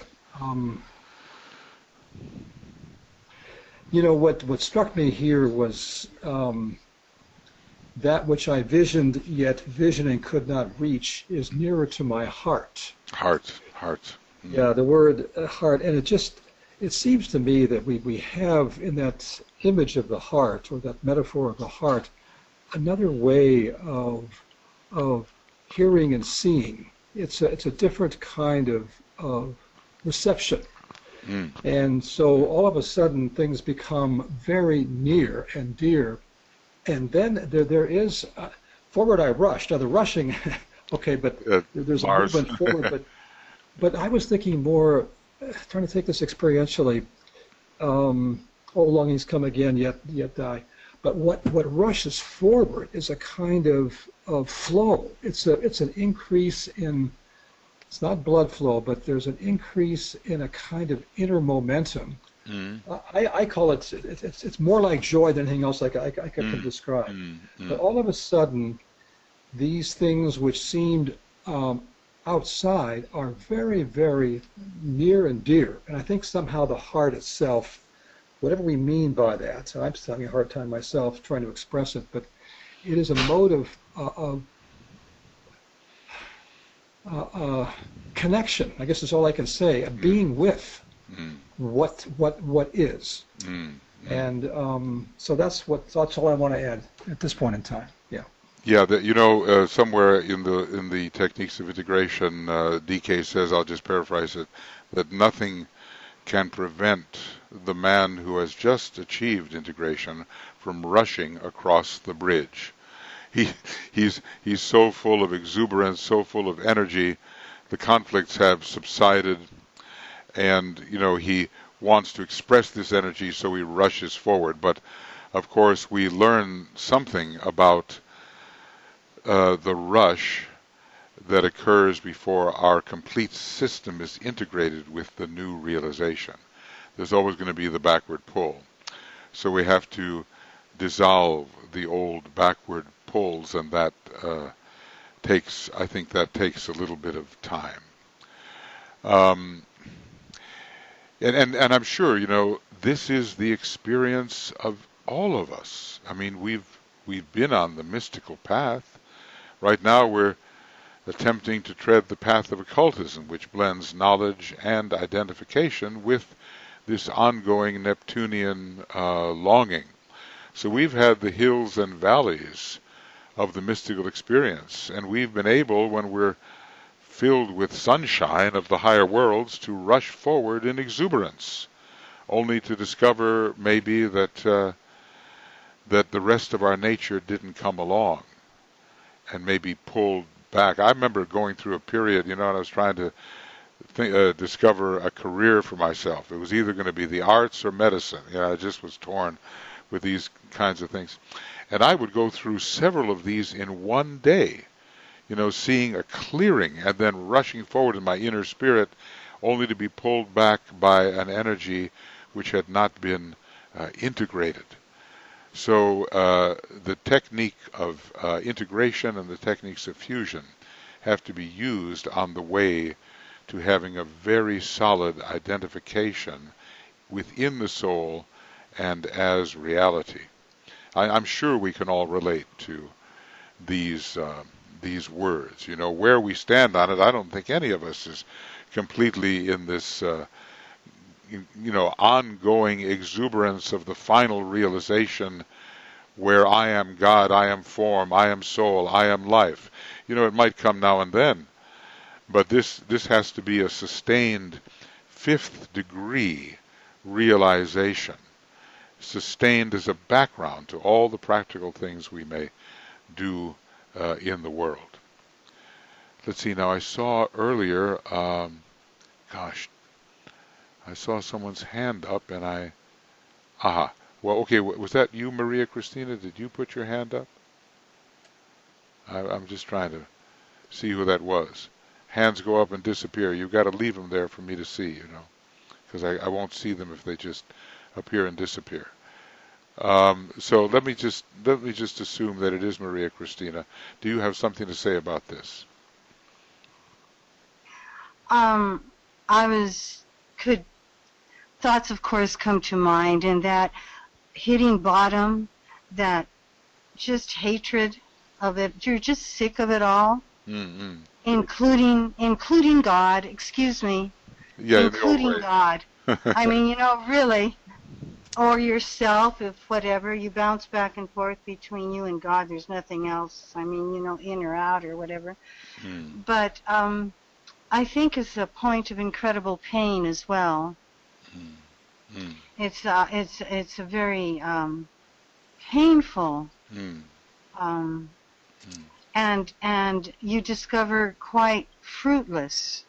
What struck me here was that which I visioned, yet visioning could not reach, is nearer to my heart. Heart. Yeah, the word heart, and it seems to me that we have in that image of the heart, or that metaphor of the heart, another way of hearing and seeing. It's a different kind of reception. And so all of a sudden things become very near and dear. And then there is, forward I rushed. Now the rushing, okay, but there's Mars. a movement forward. But I was thinking more, trying to take this experientially, longings come again, yet die. But what rushes forward is a kind of flow. It's an increase in, it's not blood flow, but there's an increase in a kind of inner momentum. I call it's more like joy than anything else I can describe. But all of a sudden, these things which seemed outside are very, very near and dear. And I think somehow the heart itself, whatever we mean by that, so I'm still having a hard time myself trying to express it, but it is a mode of connection, I guess is all I can say, of being with what is. And so that's all I want to add at this point in time. Yeah, somewhere in the techniques of integration, DK says, I'll just paraphrase it, that nothing can prevent the man who has just achieved integration from rushing across the bridge. He's so full of exuberance, so full of energy. The conflicts have subsided, and he wants to express this energy, so he rushes forward. But of course, we learn something about the rush that occurs before our complete system is integrated with the new realization. There's always going to be the backward pull. So we have to dissolve the old backward pulls, and that takes a little bit of time. And I'm sure, this is the experience of all of us. I mean, we've been on the mystical path. Right now we're attempting to tread the path of occultism, which blends knowledge and identification with this ongoing Neptunian longing. So we've had the hills and valleys of the mystical experience, and we've been able, when we're filled with sunshine of the higher worlds, to rush forward in exuberance, only to discover maybe that the rest of our nature didn't come along and maybe pulled back. I remember going through a period, and I was trying to discover a career for myself. It was either going to be the arts or medicine. I just was torn with these kinds of things. And I would go through several of these in one day, seeing a clearing and then rushing forward in my inner spirit, only to be pulled back by an energy which had not been integrated. So the technique of integration and the techniques of fusion have to be used on the way to having a very solid identification within the soul and as reality. I'm sure we can all relate to these words. Where we stand on it, I don't think any of us is completely in this ongoing exuberance of the final realization where I am God, I am form, I am soul, I am life. It might come now and then, but this has to be a sustained fifth degree realization, sustained as a background to all the practical things we may do in the world. Let's see, now I saw earlier, I saw someone's hand up and well, okay, was that you, Maria Christina? Did you put your hand up? I'm just trying to see who that was. Hands go up and disappear. You've got to leave them there for me to see, because I won't see them if they just appear and disappear. So let me just assume that it is Maria Christina. Do you have something to say about this? Thoughts of course come to mind, and that hitting bottom, that just hatred of it, you're just sick of it all, including God, excuse me, including God. I mean, really, or yourself, if whatever, you bounce back and forth between you and God, there's nothing else, I mean, in or out or whatever. But I think it's a point of incredible pain as well. It's a very painful, and you discover quite fruitless.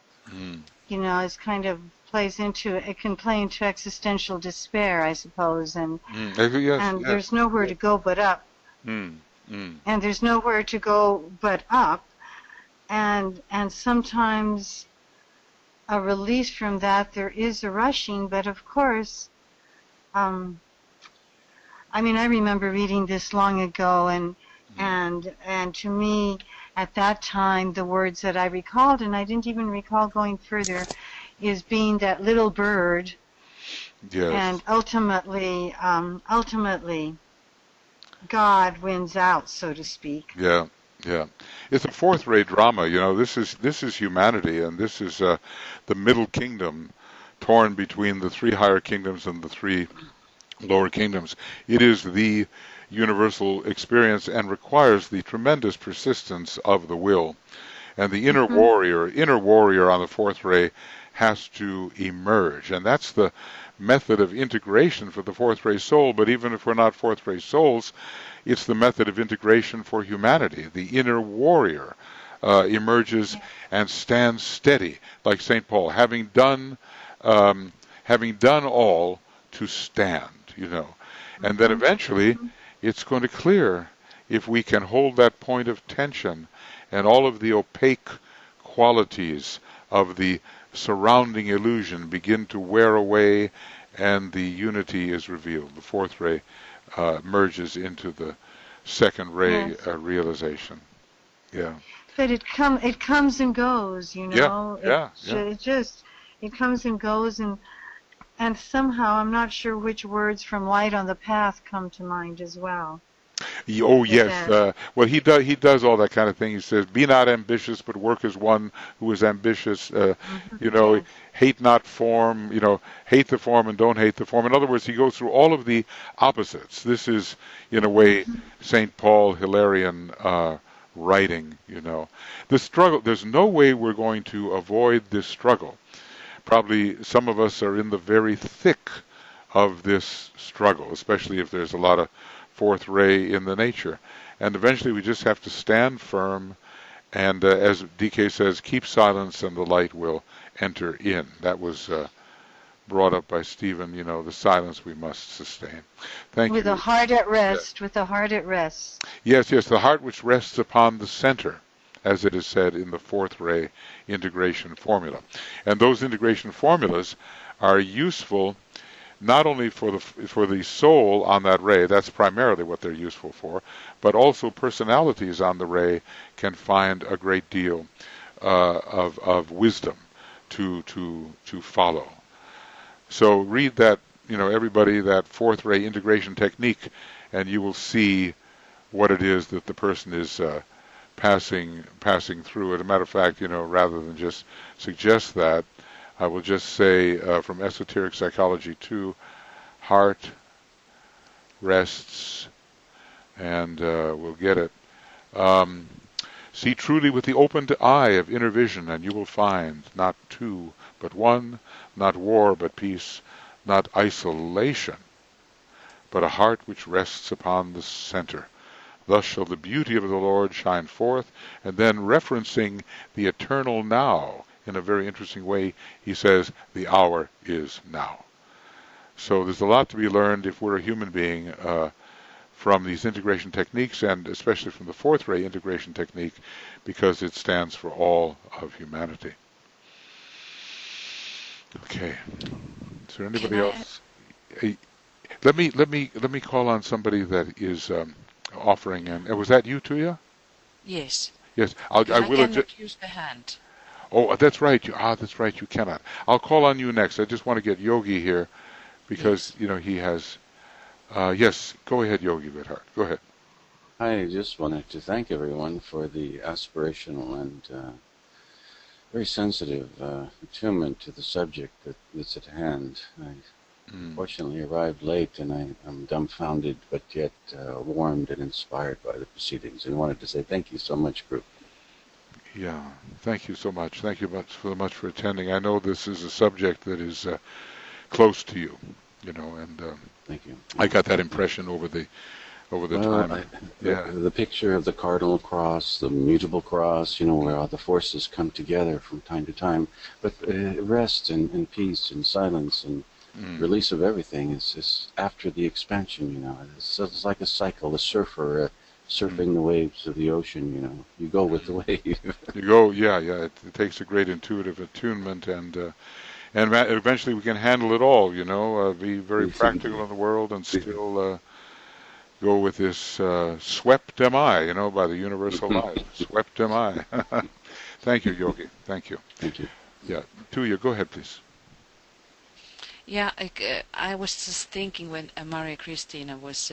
It's kind of it can play into existential despair, I suppose, and there's nowhere to go but up. And there's nowhere to go but up, and sometimes a release from that, there is a rushing, but of course, I remember reading this long ago, and to me, at that time, the words that I recalled, and I didn't even recall going further, is being that little bird, and ultimately, God wins out, so to speak. Yeah. It's a fourth-rate drama. This is humanity, and this is the middle kingdom, torn between the three higher kingdoms and the three lower kingdoms. It is the universal experience and requires the tremendous persistence of the will. And the inner warrior on the fourth ray has to emerge, and that's the method of integration for the fourth ray soul. But even if we're not fourth ray souls, it's the method of integration for humanity. The inner warrior emerges and stands steady, like St. Paul, having done all to stand, And then eventually it's going to clear if we can hold that point of tension, and all of the opaque qualities of the surrounding illusion begin to wear away, and the unity is revealed. The fourth ray merges into the second ray realization. Yeah. But it comes and goes, It comes and goes, and somehow I'm not sure which words from Light on the Path come to mind as well. Oh yes, well he does all that kind of thing. He says, "Be not ambitious, but work as one who is ambitious." Hate not form. Hate the form and don't hate the form. In other words, he goes through all of the opposites. This is, in a way, Saint Paul Hilarion writing. The struggle. There's no way we're going to avoid this struggle. Probably some of us are in the very thick of this struggle, especially if there's a lot of fourth ray in the nature. And eventually we just have to stand firm and, as DK says, keep silence and the light will enter in. That was brought up by Stephen, the silence we must sustain. Thank you. With a heart at rest, with a heart at rest. Yes, the heart which rests upon the center, as it is said in the fourth ray integration formula. And those integration formulas are useful not only for the soul on that ray, that's primarily what they're useful for, but also personalities on the ray can find a great deal of wisdom to follow. So read that everybody that fourth ray integration technique, and you will see what it is that the person is passing through. As a matter of fact, rather than just suggest that, I will just say from Esoteric Psychology 2, heart rests, and we'll get it. See truly with the opened eye of inner vision, and you will find not two, but one, not war, but peace, not isolation, but a heart which rests upon the center. Thus shall the beauty of the Lord shine forth. And then referencing the eternal now in a very interesting way, he says, the hour is now. So there's a lot to be learned if we're a human being from these integration techniques, and especially from the fourth ray integration technique, because it stands for all of humanity. Okay. Is there anybody else? Let me call on somebody that is offering. And was that you, Tuya? Yes. Yes. I cannot use the hand. Oh, that's right. That's right. You cannot. I'll call on you next. I just want to get Yogi here, because he has. Yes. Go ahead, Yogi Vidhart. Go ahead. I just wanted to thank everyone for the aspirational and very sensitive attunement to the subject that's at hand. I fortunately arrived late, and I'm dumbfounded, but yet warmed and inspired by the proceedings, and wanted to say thank you so much, group. Yeah, thank you so much. Thank you so much for attending. I know this is a subject that is close to you, and thank you. I got that impression over the time. The picture of the cardinal cross, the mutable cross, where all the forces come together from time to time, but rest and peace and silence and release of everything is after the expansion. It's like a cycle, a surfer surfing the waves of the ocean. You go with the wave. You go, yeah. It takes a great intuitive attunement, and eventually we can handle it all. Be very practical in the world, and still go with this swept am I, by the universal life. Swept am I. Thank you, Yogi. Thank you. Thank you. Yeah, Tuya, go ahead, please. Yeah, I was just thinking when Maria Christina was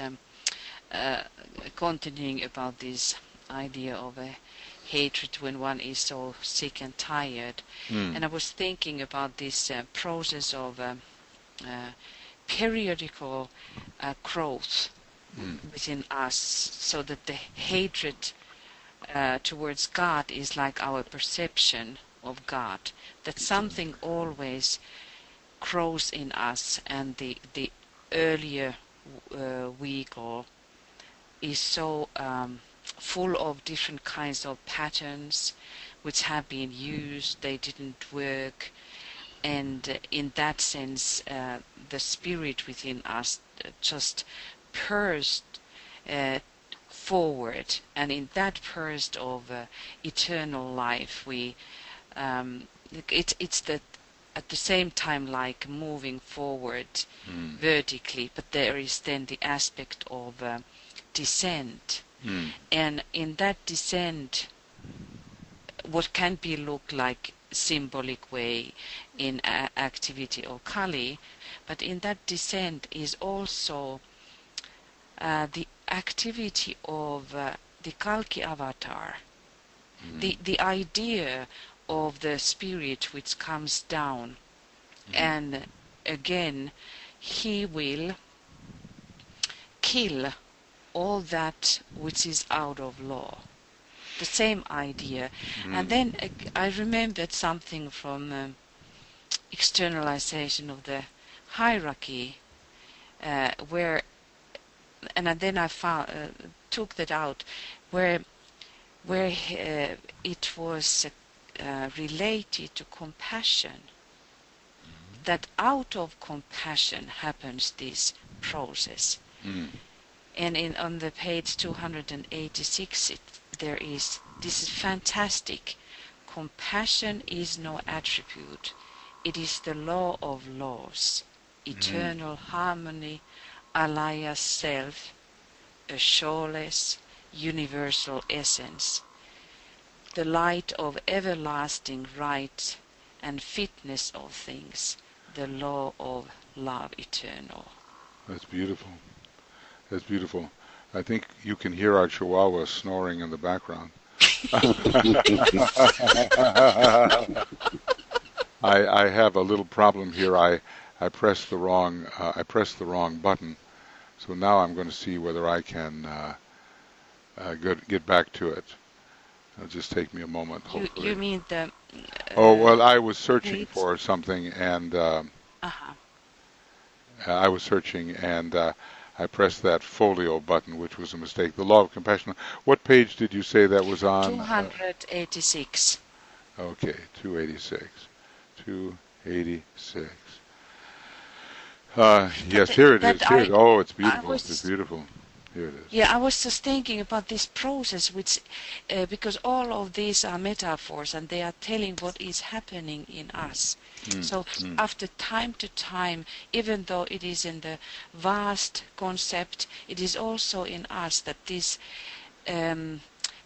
continuing about this idea of a hatred when one is so sick and tired, and I was thinking about this process of periodical growth within us, so that the hatred towards God is like our perception of God, that something always grows in us, and the earlier week or is so full of different kinds of patterns which have been used, they didn't work, and in that sense the spirit within us just burst forward, and in that burst of eternal life we it's the at the same time like moving forward vertically, but there is then the aspect of descent, and in that descent what can be looked like symbolic way in activity of Kali, but in that descent is also the activity of the Kalki avatar, the idea of the spirit which comes down, and again he will kill all that which is out of law. The same idea. And then I remembered something from externalization of the hierarchy, where, and then I took that out, where it was related to compassion, that out of compassion happens this process. And on the page 286 this is fantastic. Compassion is no attribute, it is the law of laws, eternal harmony, alaya self, a shoreless universal essence, the light of everlasting right and fitness of things, the law of love eternal. That's beautiful. That's beautiful. I think you can hear our chihuahua snoring in the background. I have a little problem here. I pressed the wrong button. So now I'm going to see whether I can get back to it. It'll just take me a moment, hopefully. You mean the... oh, well, I was searching wait. for something, and Uh-huh. I was searching, and I pressed that folio button, which was a mistake. The Law of Compassion. What page did you say that was on? 286. Okay, 286. 286. Yes, here it is. Oh, it's beautiful. It's beautiful. Here it is. Yeah, I was just thinking about this process, which, because all of these are metaphors and they are telling what is happening in us. So after time to time, even though it is in the vast concept, it is also in us that this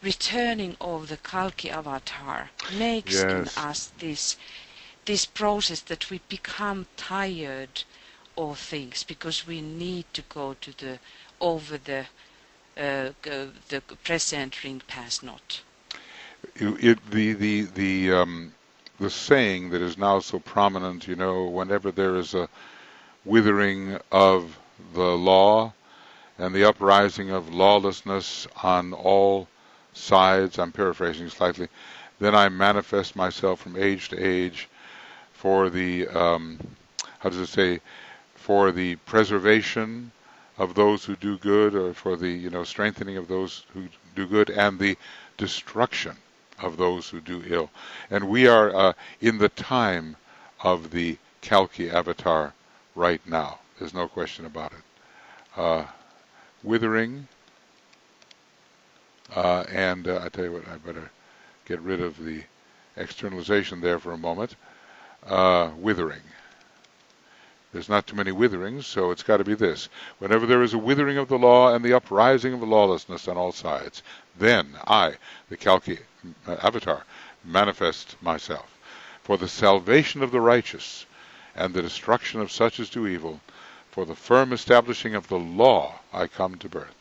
returning of the Kalki avatar makes in us this process that we become tired of things because we need to go to the present ring past not. The saying that is now so prominent, whenever there is a withering of the law and the uprising of lawlessness on all sides, I'm paraphrasing slightly, then I manifest myself from age to age for the, for the preservation of those who do good, or for the, strengthening of those who do good, and the destruction of those who do ill. And we are in the time of the Kalki avatar right now. There's no question about it. Withering, and I tell you what, I better get rid of the externalization there for a moment. Withering. There's not too many witherings, so it's got to be this. Whenever there is a withering of the law and the uprising of the lawlessness on all sides, then I, the Kalki avatar, manifest myself. For the salvation of the righteous and the destruction of such as do evil, for the firm establishing of the law, I come to birth.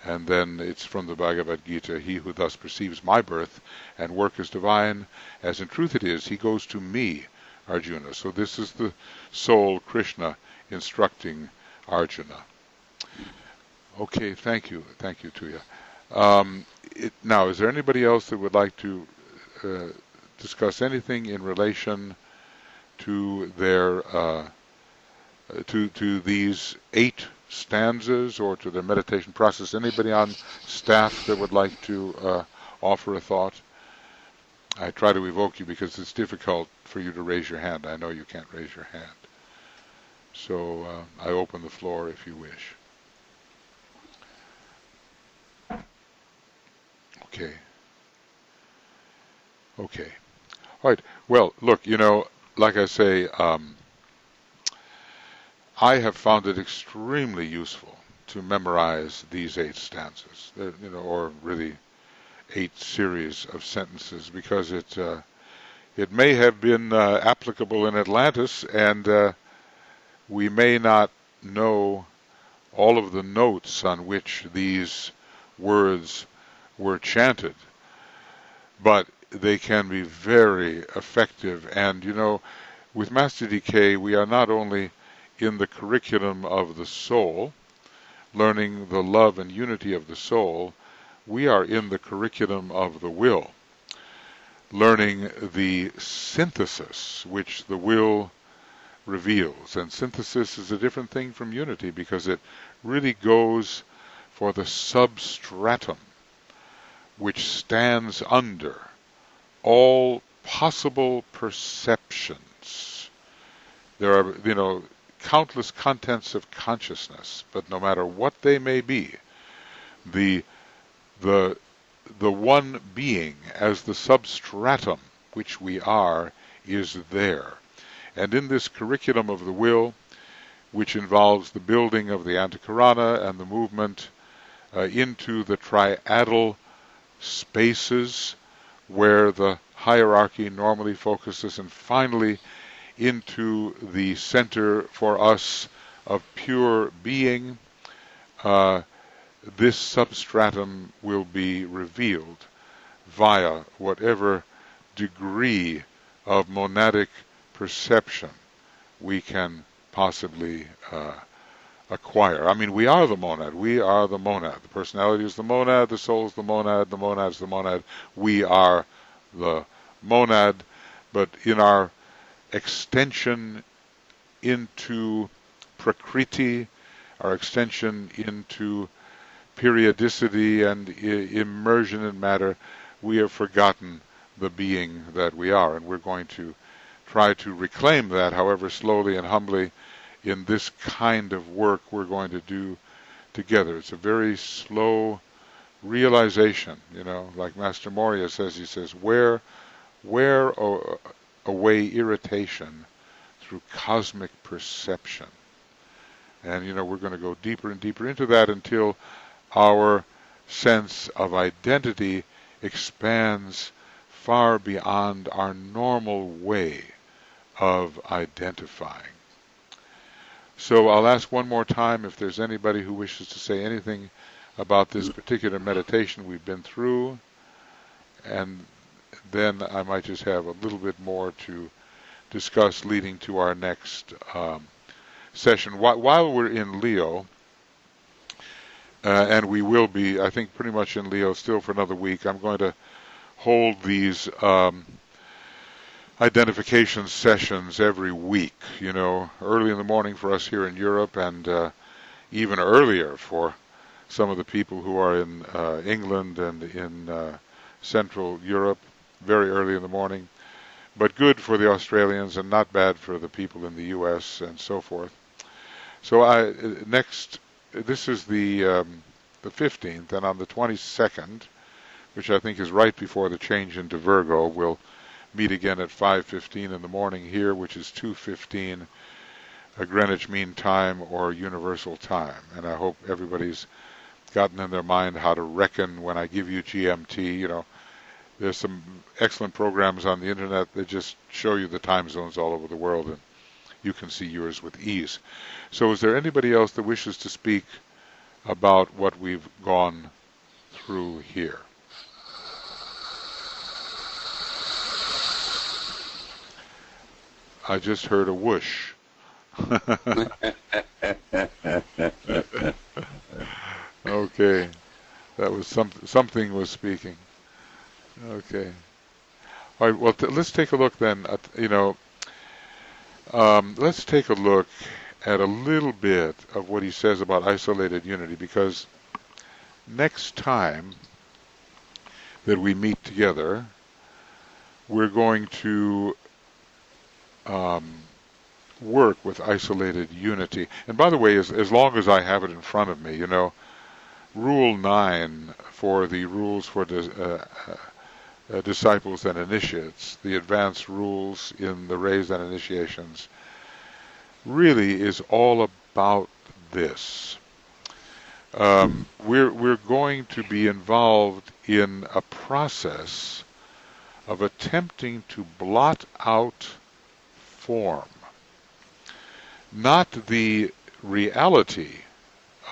And then it's from the Bhagavad Gita, he who thus perceives my birth and work is divine, as in truth it is, he goes to me, Arjuna. So this is the soul Krishna instructing Arjuna. Okay, thank you, Tuya. Now, is there anybody else that would like to discuss anything in relation to their to these 8 stanzas or to their meditation process? Anybody on staff that would like to offer a thought? I try to evoke you because it's difficult for you to raise your hand. I know you can't raise your hand. So I open the floor if you wish. Okay. All right. Well, look, like I say, I have found it extremely useful to memorize these 8 stanzas, or really 8 series of sentences, because it may have been applicable in Atlantis, and we may not know all of the notes on which these words were chanted, but they can be very effective. And with Master DK, we are not only in the curriculum of the soul, learning the love and unity of the soul, we are in the curriculum of the will, learning the synthesis which the will reveals. And synthesis is a different thing from unity, because it really goes for the substratum which stands under all possible perceptions. There are, countless contents of consciousness, but no matter what they may be, the one being as the substratum which we are is there. And in this curriculum of the will, which involves the building of the Antakarana and the movement into the triadal spaces where the hierarchy normally focuses, and finally into the center for us of pure being, this substratum will be revealed via whatever degree of monadic perception we can possibly acquire. I mean, we are the monad. We are the monad. The personality is the monad. The soul is the monad. The monad is the monad. We are the monad. But in our extension into prakriti, our extension into periodicity and immersion in matter, we have forgotten the being that we are, and we're going to try to reclaim that, however slowly and humbly, in this kind of work we're going to do together. It's a very slow realization, like Master Morya says. He says, wear away irritation through cosmic perception. And, we're going to go deeper and deeper into that until our sense of identity expands far beyond our normal way of identifying. So I'll ask one more time if there's anybody who wishes to say anything about this particular meditation we've been through, and then I might just have a little bit more to discuss leading to our next session. While we're in Leo, and we will be, I think, pretty much in Leo still for another week, I'm going to hold these identification sessions every week, early in the morning for us here in Europe, and even earlier for some of the people who are in England and in Central Europe, very early in the morning, but good for the Australians and not bad for the people in the US and so forth. So this is the 15th, and on the 22nd, which I think is right before the change into Virgo, we'll meet again at 5:15 in the morning here, which is 2:15 Greenwich Mean Time or Universal Time. And I hope everybody's gotten in their mind how to reckon when I give you GMT. There's some excellent programs on the internet that just show you the time zones all over the world, and you can see yours with ease. So is there anybody else that wishes to speak about what we've gone through here? I just heard a whoosh. Okay, that was something was speaking. Okay. All right. Well, let's take a look then. Let's take a look at a little bit of what he says about isolated unity, because next time that we meet together, we're going to work with isolated unity. And by the way, as long as I have it in front of me, Rule 9 for the rules for disciples and initiates, the advanced rules in the raised and initiations, really is all about this. We're going to be involved in a process of attempting to blot out form, not the reality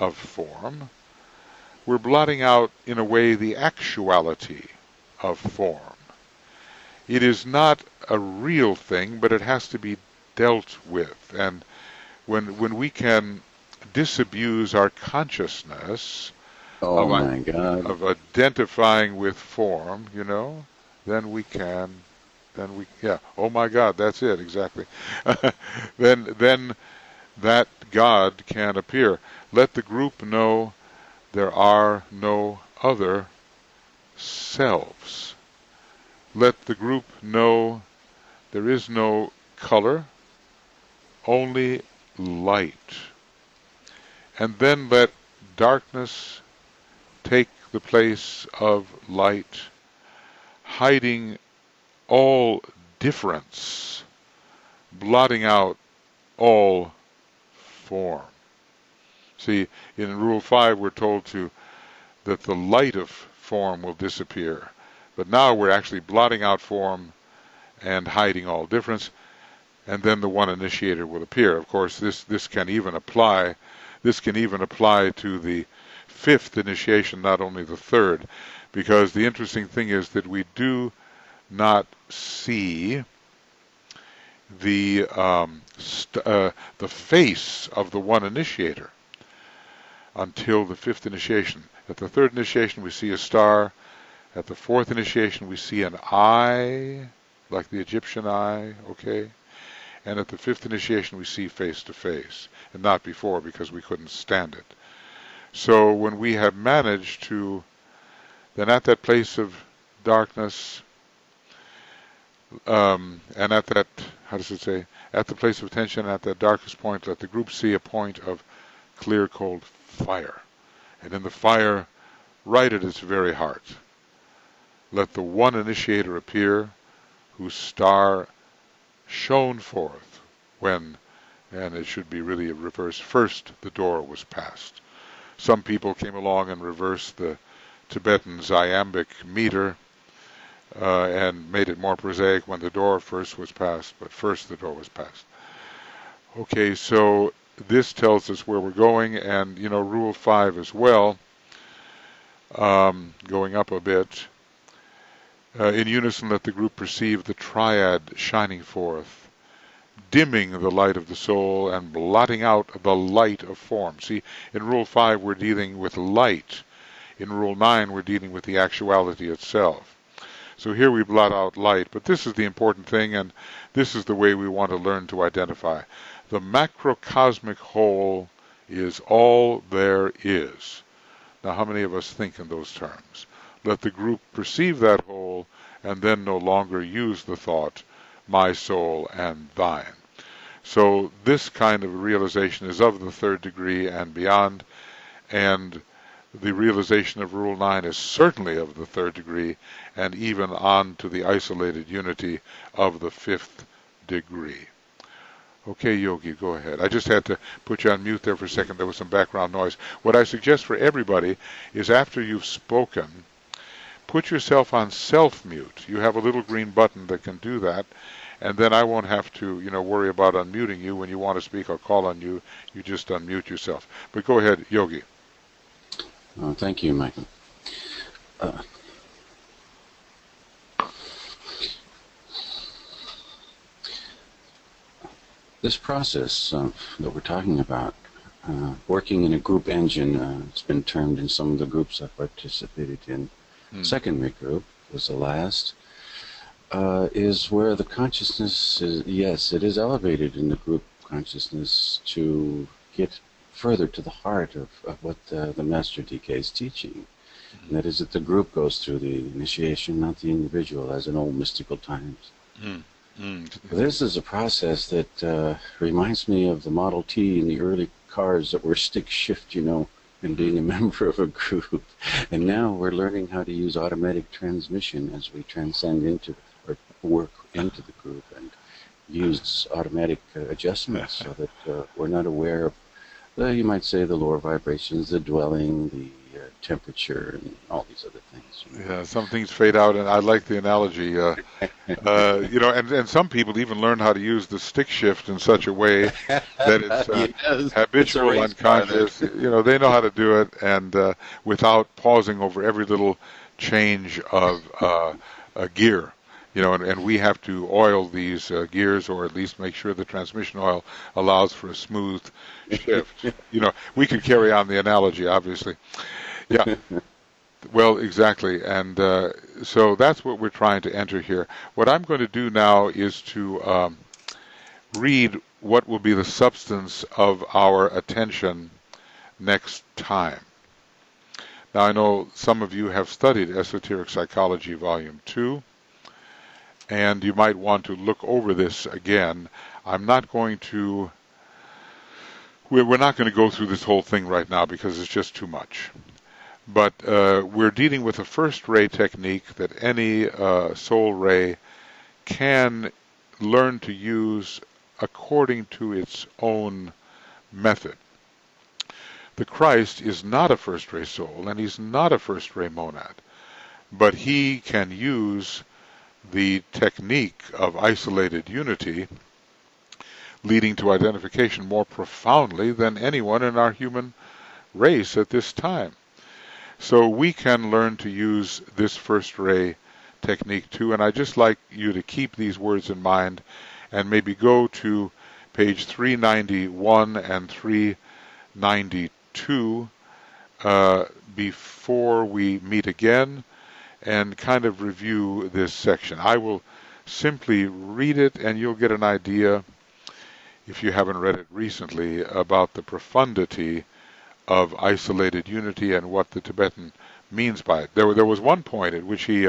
of form. We're blotting out, in a way, the actuality of form. It is not a real thing, but it has to be dealt with. And when we can disabuse our consciousness of identifying with form, then we can. Oh my God, that's it, exactly. then that God can appear. Let the group know there are no other selves. Let the group know there is no color, only light. And then let darkness take the place of light, hiding all difference, blotting out all form. See, in Rule 5 we're told that the light of form will disappear. But now we're actually blotting out form and hiding all difference. and then the one initiator will appear. Of course, this can even apply to the fifth initiation, not only the third, because the interesting thing is that we do not see the face of the one initiator until the fifth initiation. At the third initiation, we see a star. At the fourth initiation, we see an eye, like the Egyptian eye, okay? And at the fifth initiation, we see face to face, and not before because we couldn't stand it. So when we have managed to, then at that place of darkness, and at that, how does it say, at the place of tension, at that darkest point, let the group see a point of clear, cold fire. And in the fire, right at its very heart, let the one initiator appear, whose star shone forth when, and it should be really reversed, first the door was passed. Some people came along and reversed the Tibetan iambic meter and made it more prosaic when the door first was passed, but first the door was passed. Okay, so this tells us where we're going, and Rule 5 as well, going up a bit. In unison, let the group perceive the triad shining forth, dimming the light of the soul and blotting out the light of form. See, in Rule 5 we're dealing with light. In Rule 9 we're dealing with the actuality itself. So here we blot out light, but this is the important thing, and this is the way we want to learn to identify. The macrocosmic whole is all there is. Now, how many of us think in those terms? Let the group perceive that whole, and then no longer use the thought, my soul and thine. So this kind of realization is of the third degree and beyond, and the realization of Rule 9 is certainly of the third degree, and even on to the isolated unity of the fifth degree. Okay, Yogi, go ahead. I just had to put you on mute there for a second. There was some background noise. What I suggest for everybody is after you've spoken, put yourself on self-mute. You have a little green button that can do that, and then I won't have to, worry about unmuting you. When you want to speak, I'll call on you. You just unmute yourself. But go ahead, Yogi. Thank you, Michael. This process that we're talking about, working in a group engine, it's been termed in some of the groups I've participated in. Secondary group was the last, is where the consciousness is, yes, it is elevated in the group consciousness to get further to the heart of what the Master DK is teaching. And that is that the group goes through the initiation, not the individual, as in old mystical times. This is a process that reminds me of the Model T in the early cars that were stick shift, and being a member of a group. And now we're learning how to use automatic transmission as we transcend into or work into the group and use automatic adjustments so that we're not aware of, you might say, the lower vibrations, the dwelling, the temperature, and all these other things. Yeah, some things fade out, and I like the analogy. And some people even learn how to use the stick shift in such a way that it's habitual, it's unconscious. They know how to do it, and without pausing over every little change of a gear. And we have to oil these gears, or at least make sure the transmission oil allows for a smooth shift. We could carry on the analogy, obviously. Yeah. Well, exactly. And so that's what we're trying to enter here. What I'm going to do now is to read what will be the substance of our attention next time. Now, I know some of you have studied Esoteric Psychology Volume 2, and you might want to look over this again. I'm not going to... We're not going to go through this whole thing right now because it's just too much. But we're dealing with a first ray technique that any soul ray can learn to use according to its own method. The Christ is not a first ray soul, and he's not a first ray monad, but he can use the technique of isolated unity leading to identification more profoundly than anyone in our human race at this time. So we can learn to use this first ray technique too, and I'd just like you to keep these words in mind and maybe go to page 391 and 392 before we meet again and kind of review this section. I will simply read it and you'll get an idea, if you haven't read it recently, about the profundity of isolated unity and what the Tibetan means by it. There was one point at which he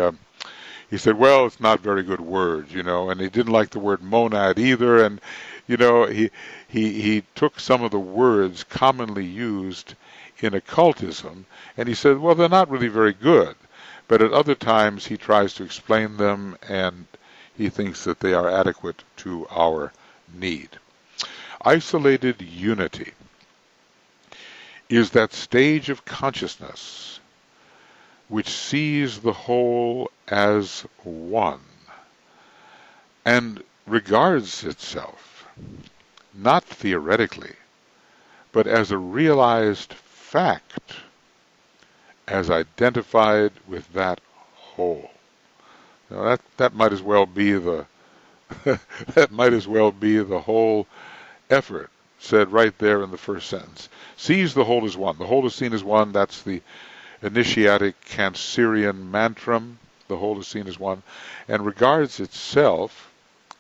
said, well, it's not very good words, and he didn't like the word monad either, and he took some of the words commonly used in occultism, and he said, well, they're not really very good, but at other times he tries to explain them, and he thinks that they are adequate to our need. Isolated unity is that stage of consciousness which sees the whole as one and regards itself not theoretically but as a realized fact, as identified with that whole. Now that might as well be the that might as well be the whole effort said right there in the first sentence. Sees the whole as one. The whole is seen as one. That's the initiatic Cancerian mantram. The whole is seen as one. And regards itself,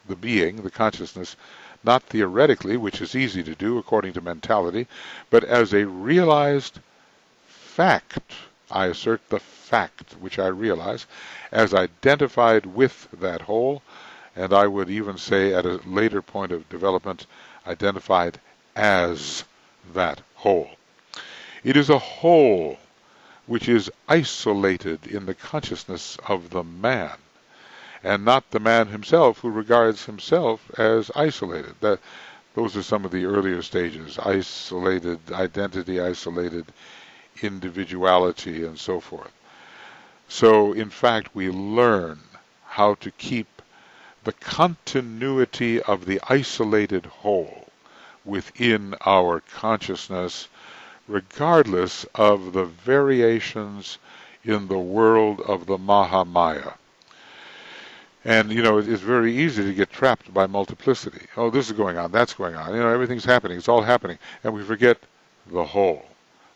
the being, the consciousness, not theoretically, which is easy to do according to mentality, but as a realized fact. I assert the fact which I realize, as identified with that whole, and I would even say at a later point of development, identified as that whole. It is a whole which is isolated in the consciousness of the man, and not the man himself who regards himself as isolated. Those are some of the earlier stages: isolated identity, isolated individuality, and so forth. So, in fact, we learn how to keep the continuity of the isolated whole within our consciousness, regardless of the variations in the world of the Mahamaya. And, it's very easy to get trapped by multiplicity. Oh, this is going on, that's going on. Everything's happening, it's all happening. And we forget the whole.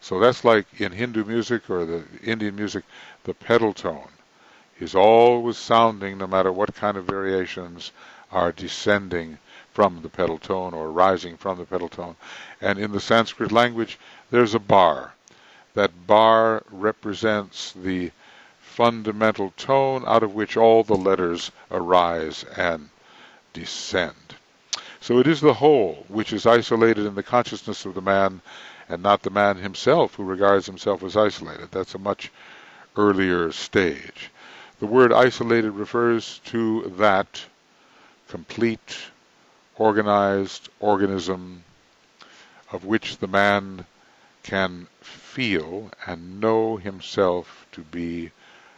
So that's like in Hindu music or the Indian music, the pedal tone is always sounding no matter what kind of variations are descending from the pedal tone or rising from the pedal tone. And in the Sanskrit language, there's a bar. That bar represents the fundamental tone out of which all the letters arise and descend. So it is the whole which is isolated in the consciousness of the man, and not the man himself who regards himself as isolated. That's a much earlier stage. The word isolated refers to that complete, organized organism of which the man can feel and know himself to be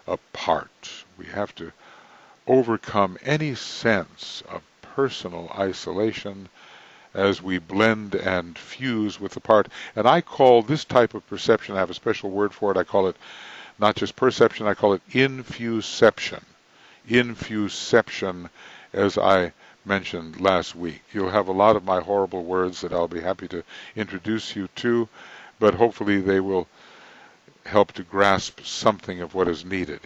a part. We have to overcome any sense of personal isolation as we blend and fuse with the part. And I call this type of perception, I have a special word for it, I call it not just perception, I call it infuseception. Infuseception, as I mentioned last week. You'll have a lot of my horrible words that I'll be happy to introduce you to, but hopefully they will help to grasp something of what is needed.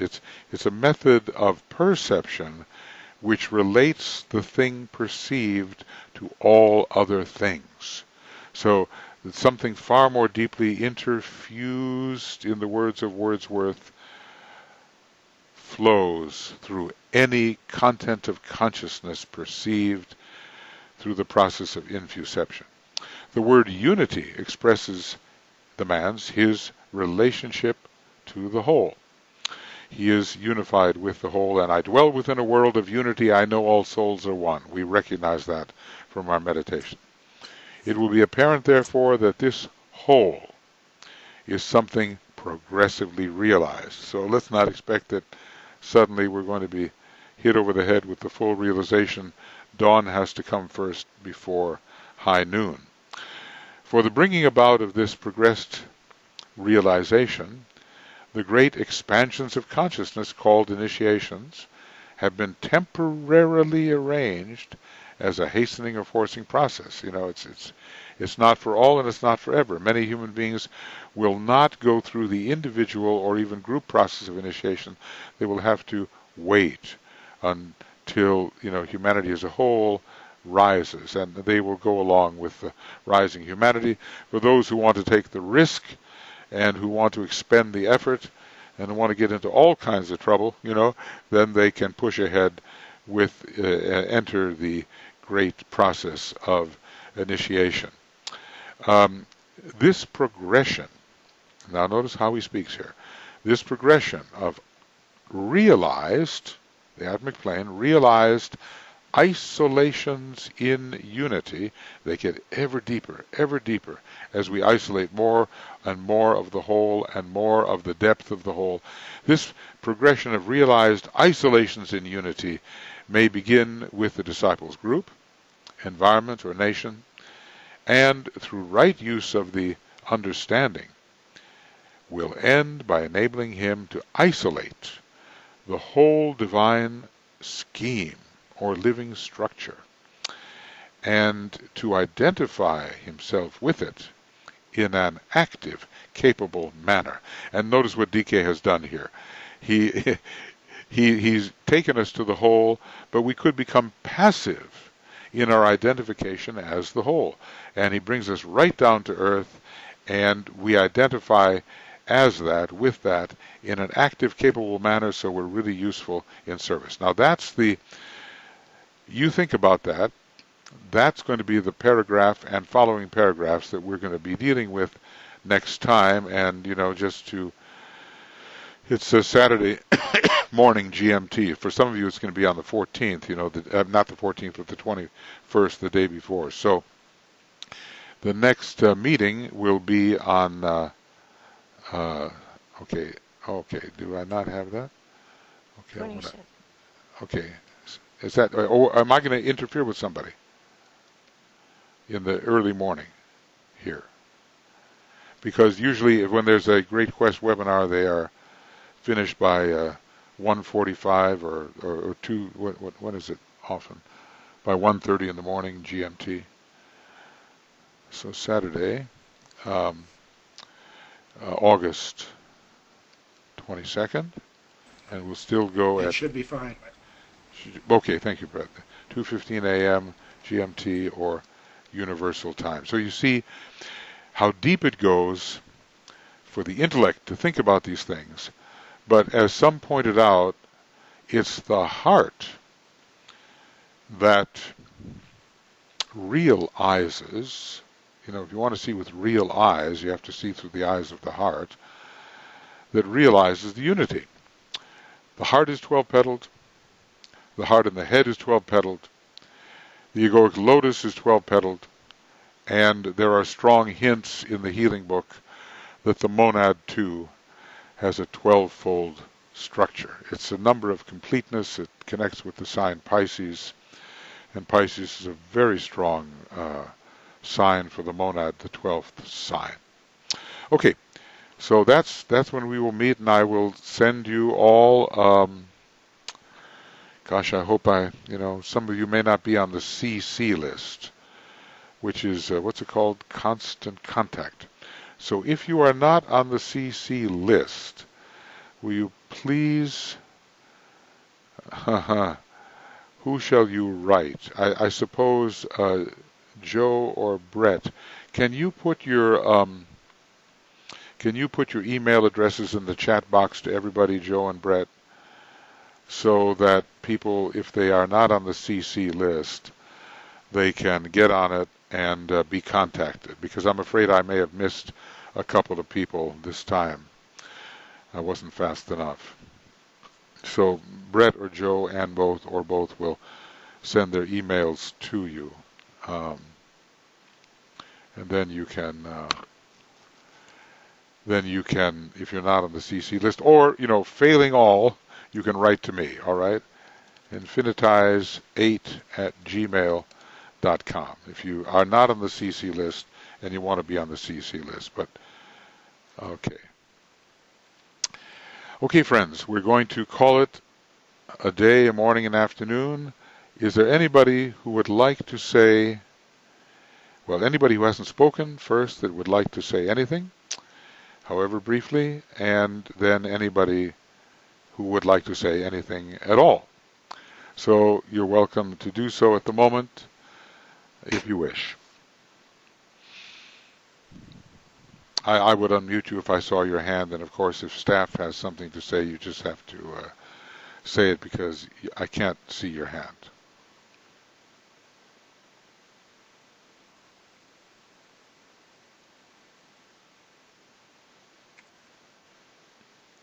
It's a method of perception which relates the thing perceived to all other things. So it's something far more deeply interfused, in the words of Wordsworth, flows through any content of consciousness perceived through the process of infuseception. The word unity expresses his relationship to the whole. He is unified with the whole, and I dwell within a world of unity. I know all souls are one. We recognize that from our meditation. It will be apparent, therefore, that this whole is something progressively realized. So let's not expect that suddenly we're going to be hit over the head with the full realization Dawn has to come first before high noon. For the bringing about of this progressed realization, the great expansions of consciousness called initiations have been temporarily arranged as a hastening or forcing process. It's not for all and it's not forever. Many human beings will not go through the individual or even group process of initiation. They will have to wait until humanity as a whole rises, and they will go along with the rising humanity. For those who want to take the risk and who want to expend the effort and want to get into all kinds of trouble, then they can push ahead with enter the great process of initiation. This progression, now notice how he speaks here, this progression of realized, the atomic plane, realized isolations in unity, they get ever deeper as we isolate more and more of the whole and more of the depth of the whole. This progression of realized isolations in unity may begin with the disciples' group, environment, or nation, and through right use of the understanding will end by enabling him to isolate the whole divine scheme or living structure and to identify himself with it in an active, capable manner. And notice what DK has done here. He's taken us to the whole, but we could become passive in our identification as the whole. And he brings us right down to earth, and we identify as that, with that, in an active, capable manner, so we're really useful in service. Now you think about that. That's going to be the paragraph and following paragraphs that we're going to be dealing with next time. And, it's a Saturday morning GMT. For some of you, it's going to be on the 14th, not the 14th, but the 21st, the day before. So the next meeting will be on, okay, do I not have that? Okay, okay. Is that, or am I going to interfere with somebody in the early morning here? Because usually when there's a Great Quest webinar, they are finished by 1:45 or 2, what is it often? By 1:30 in the morning GMT. So Saturday, August 22nd, and we'll still go It should be fine. Okay, thank you, Brett. 2:15 a.m. GMT or Universal Time. So you see how deep it goes for the intellect to think about these things. But as some pointed out, it's the heart that realizes, if you want to see with real eyes, you have to see through the eyes of the heart, that realizes the unity. The heart is 12-petaled. The heart and the head is 12-petaled. The egoic lotus is 12-petaled. And there are strong hints in the healing book that the monad, too, has a 12-fold structure. It's a number of completeness. It connects with the sign Pisces. And Pisces is a very strong sign for the monad, the 12th sign. Okay, so that's when we will meet, and I will send you all... Gosh, I hope some of you may not be on the CC list, which is, what's it called? Constant Contact. So if you are not on the CC list, will you please, who shall you write? I suppose Joe or Brett. Can you put your email addresses in the chat box to everybody, Joe and Brett? So that people, if they are not on the CC list, they can get on it and be contacted. Because I'm afraid I may have missed a couple of people this time. I wasn't fast enough. So Brett or Joe and both will send their emails to you. And then you can, if you're not on the CC list, or, failing all, you can write to me, all right? infinitize8@gmail.com. If you are not on the CC list and you want to be on the CC list, but okay. Okay, friends, we're going to call it a day, a morning, and afternoon. Is there anybody who would like to say, well, anybody who hasn't spoken first that would like to say anything, however briefly, and then anybody who would like to say anything at all? So you're welcome to do so at the moment, if you wish. I would unmute you if I saw your hand, and of course if staff has something to say, you just have to say it because I can't see your hand.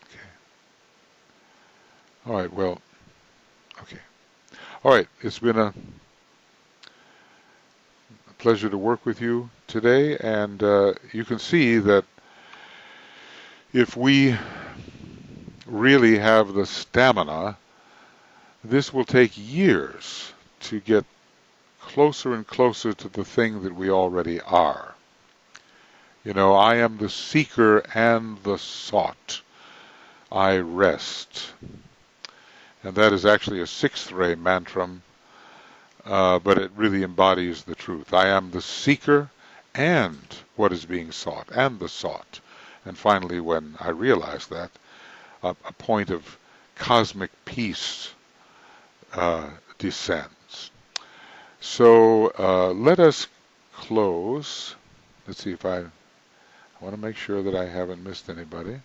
Okay. All right, well, okay. All right, it's been a pleasure to work with you today, and you can see that if we really have the stamina, this will take years to get closer and closer to the thing that we already are. You know, I am the seeker and the sought. I rest. And that is actually a sixth ray mantra, but it really embodies the truth. I am the seeker and what is being sought, and the sought. And finally, when I realize that, a point of cosmic peace descends. So let us close. Let's see if I want to make sure that I haven't missed anybody.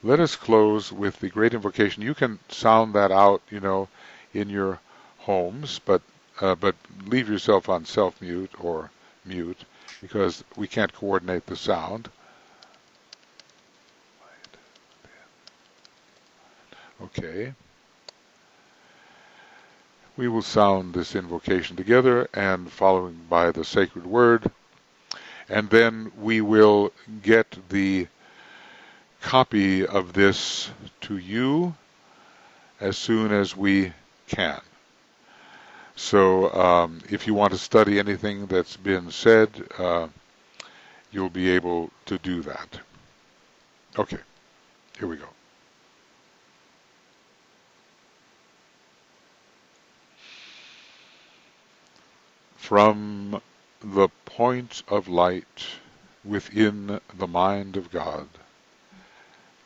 Let us close with the great invocation. You can sound that out, you know, in your homes, but leave yourself on self-mute or mute because we can't coordinate the sound. Okay. We will sound this invocation together and following by the sacred word, and then we will get the copy of this to you as soon as we can. So if you want to study anything that's been said, you'll be able to do that. Okay, here we go. From the point of light within the mind of God,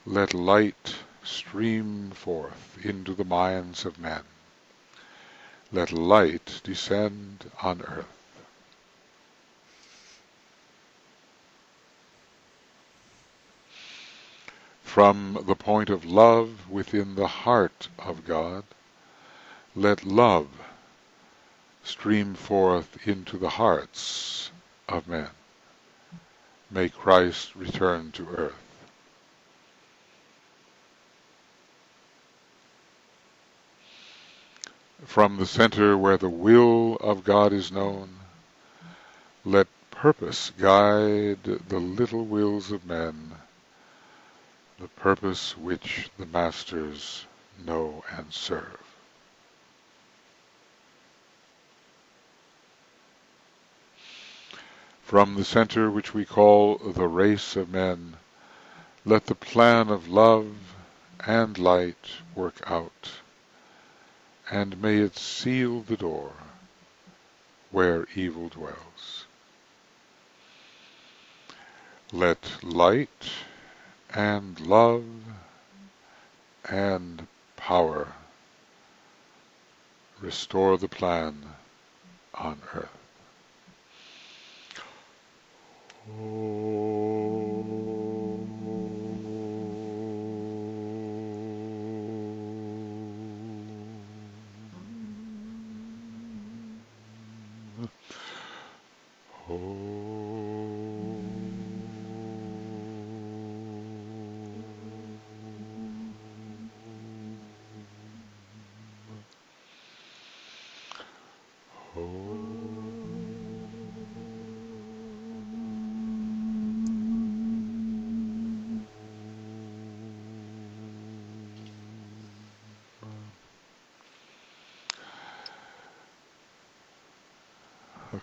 let light stream forth into the minds of men. Let light descend on earth. From the point of love within the heart of God, let love stream forth into the hearts of men. May Christ return to earth. From the center where the will of God is known, let purpose guide the little wills of men, the purpose which the masters know and serve. From the center which we call the race of men, let the plan of love and light work out, and may it seal the door where evil dwells. Let light and love and power restore the plan on earth.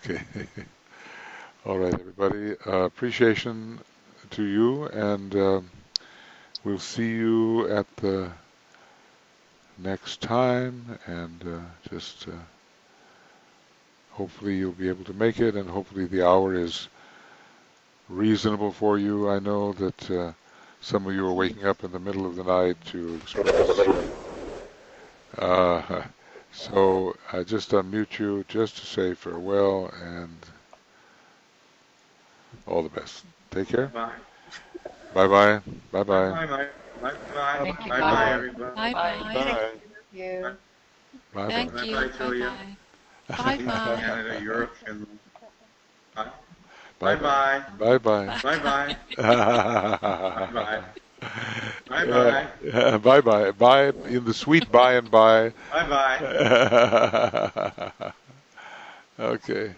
Okay. All right, everybody. Appreciation to you, and we'll see you at the next time, and just hopefully you'll be able to make it, and hopefully the hour is reasonable for you. I know that some of you are waking up in the middle of the night to experience. So I just unmute you just to say farewell and all the best. Take care. Bye. Bye-bye. Bye-bye. Bye-bye. Bye-bye. Thank you. Bye-bye, Bye. everybody. Bye-bye. Bye. You. Bye-bye. Thank Bye-bye, you. Julia. Bye-bye. Bye-bye. Canada, Europe, and Bye-bye. bye-bye. Bye-bye. Bye-bye. Bye-bye. Bye-bye. Bye-bye. Bye in the sweet by and by. Bye-bye. Okay.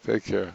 Take care.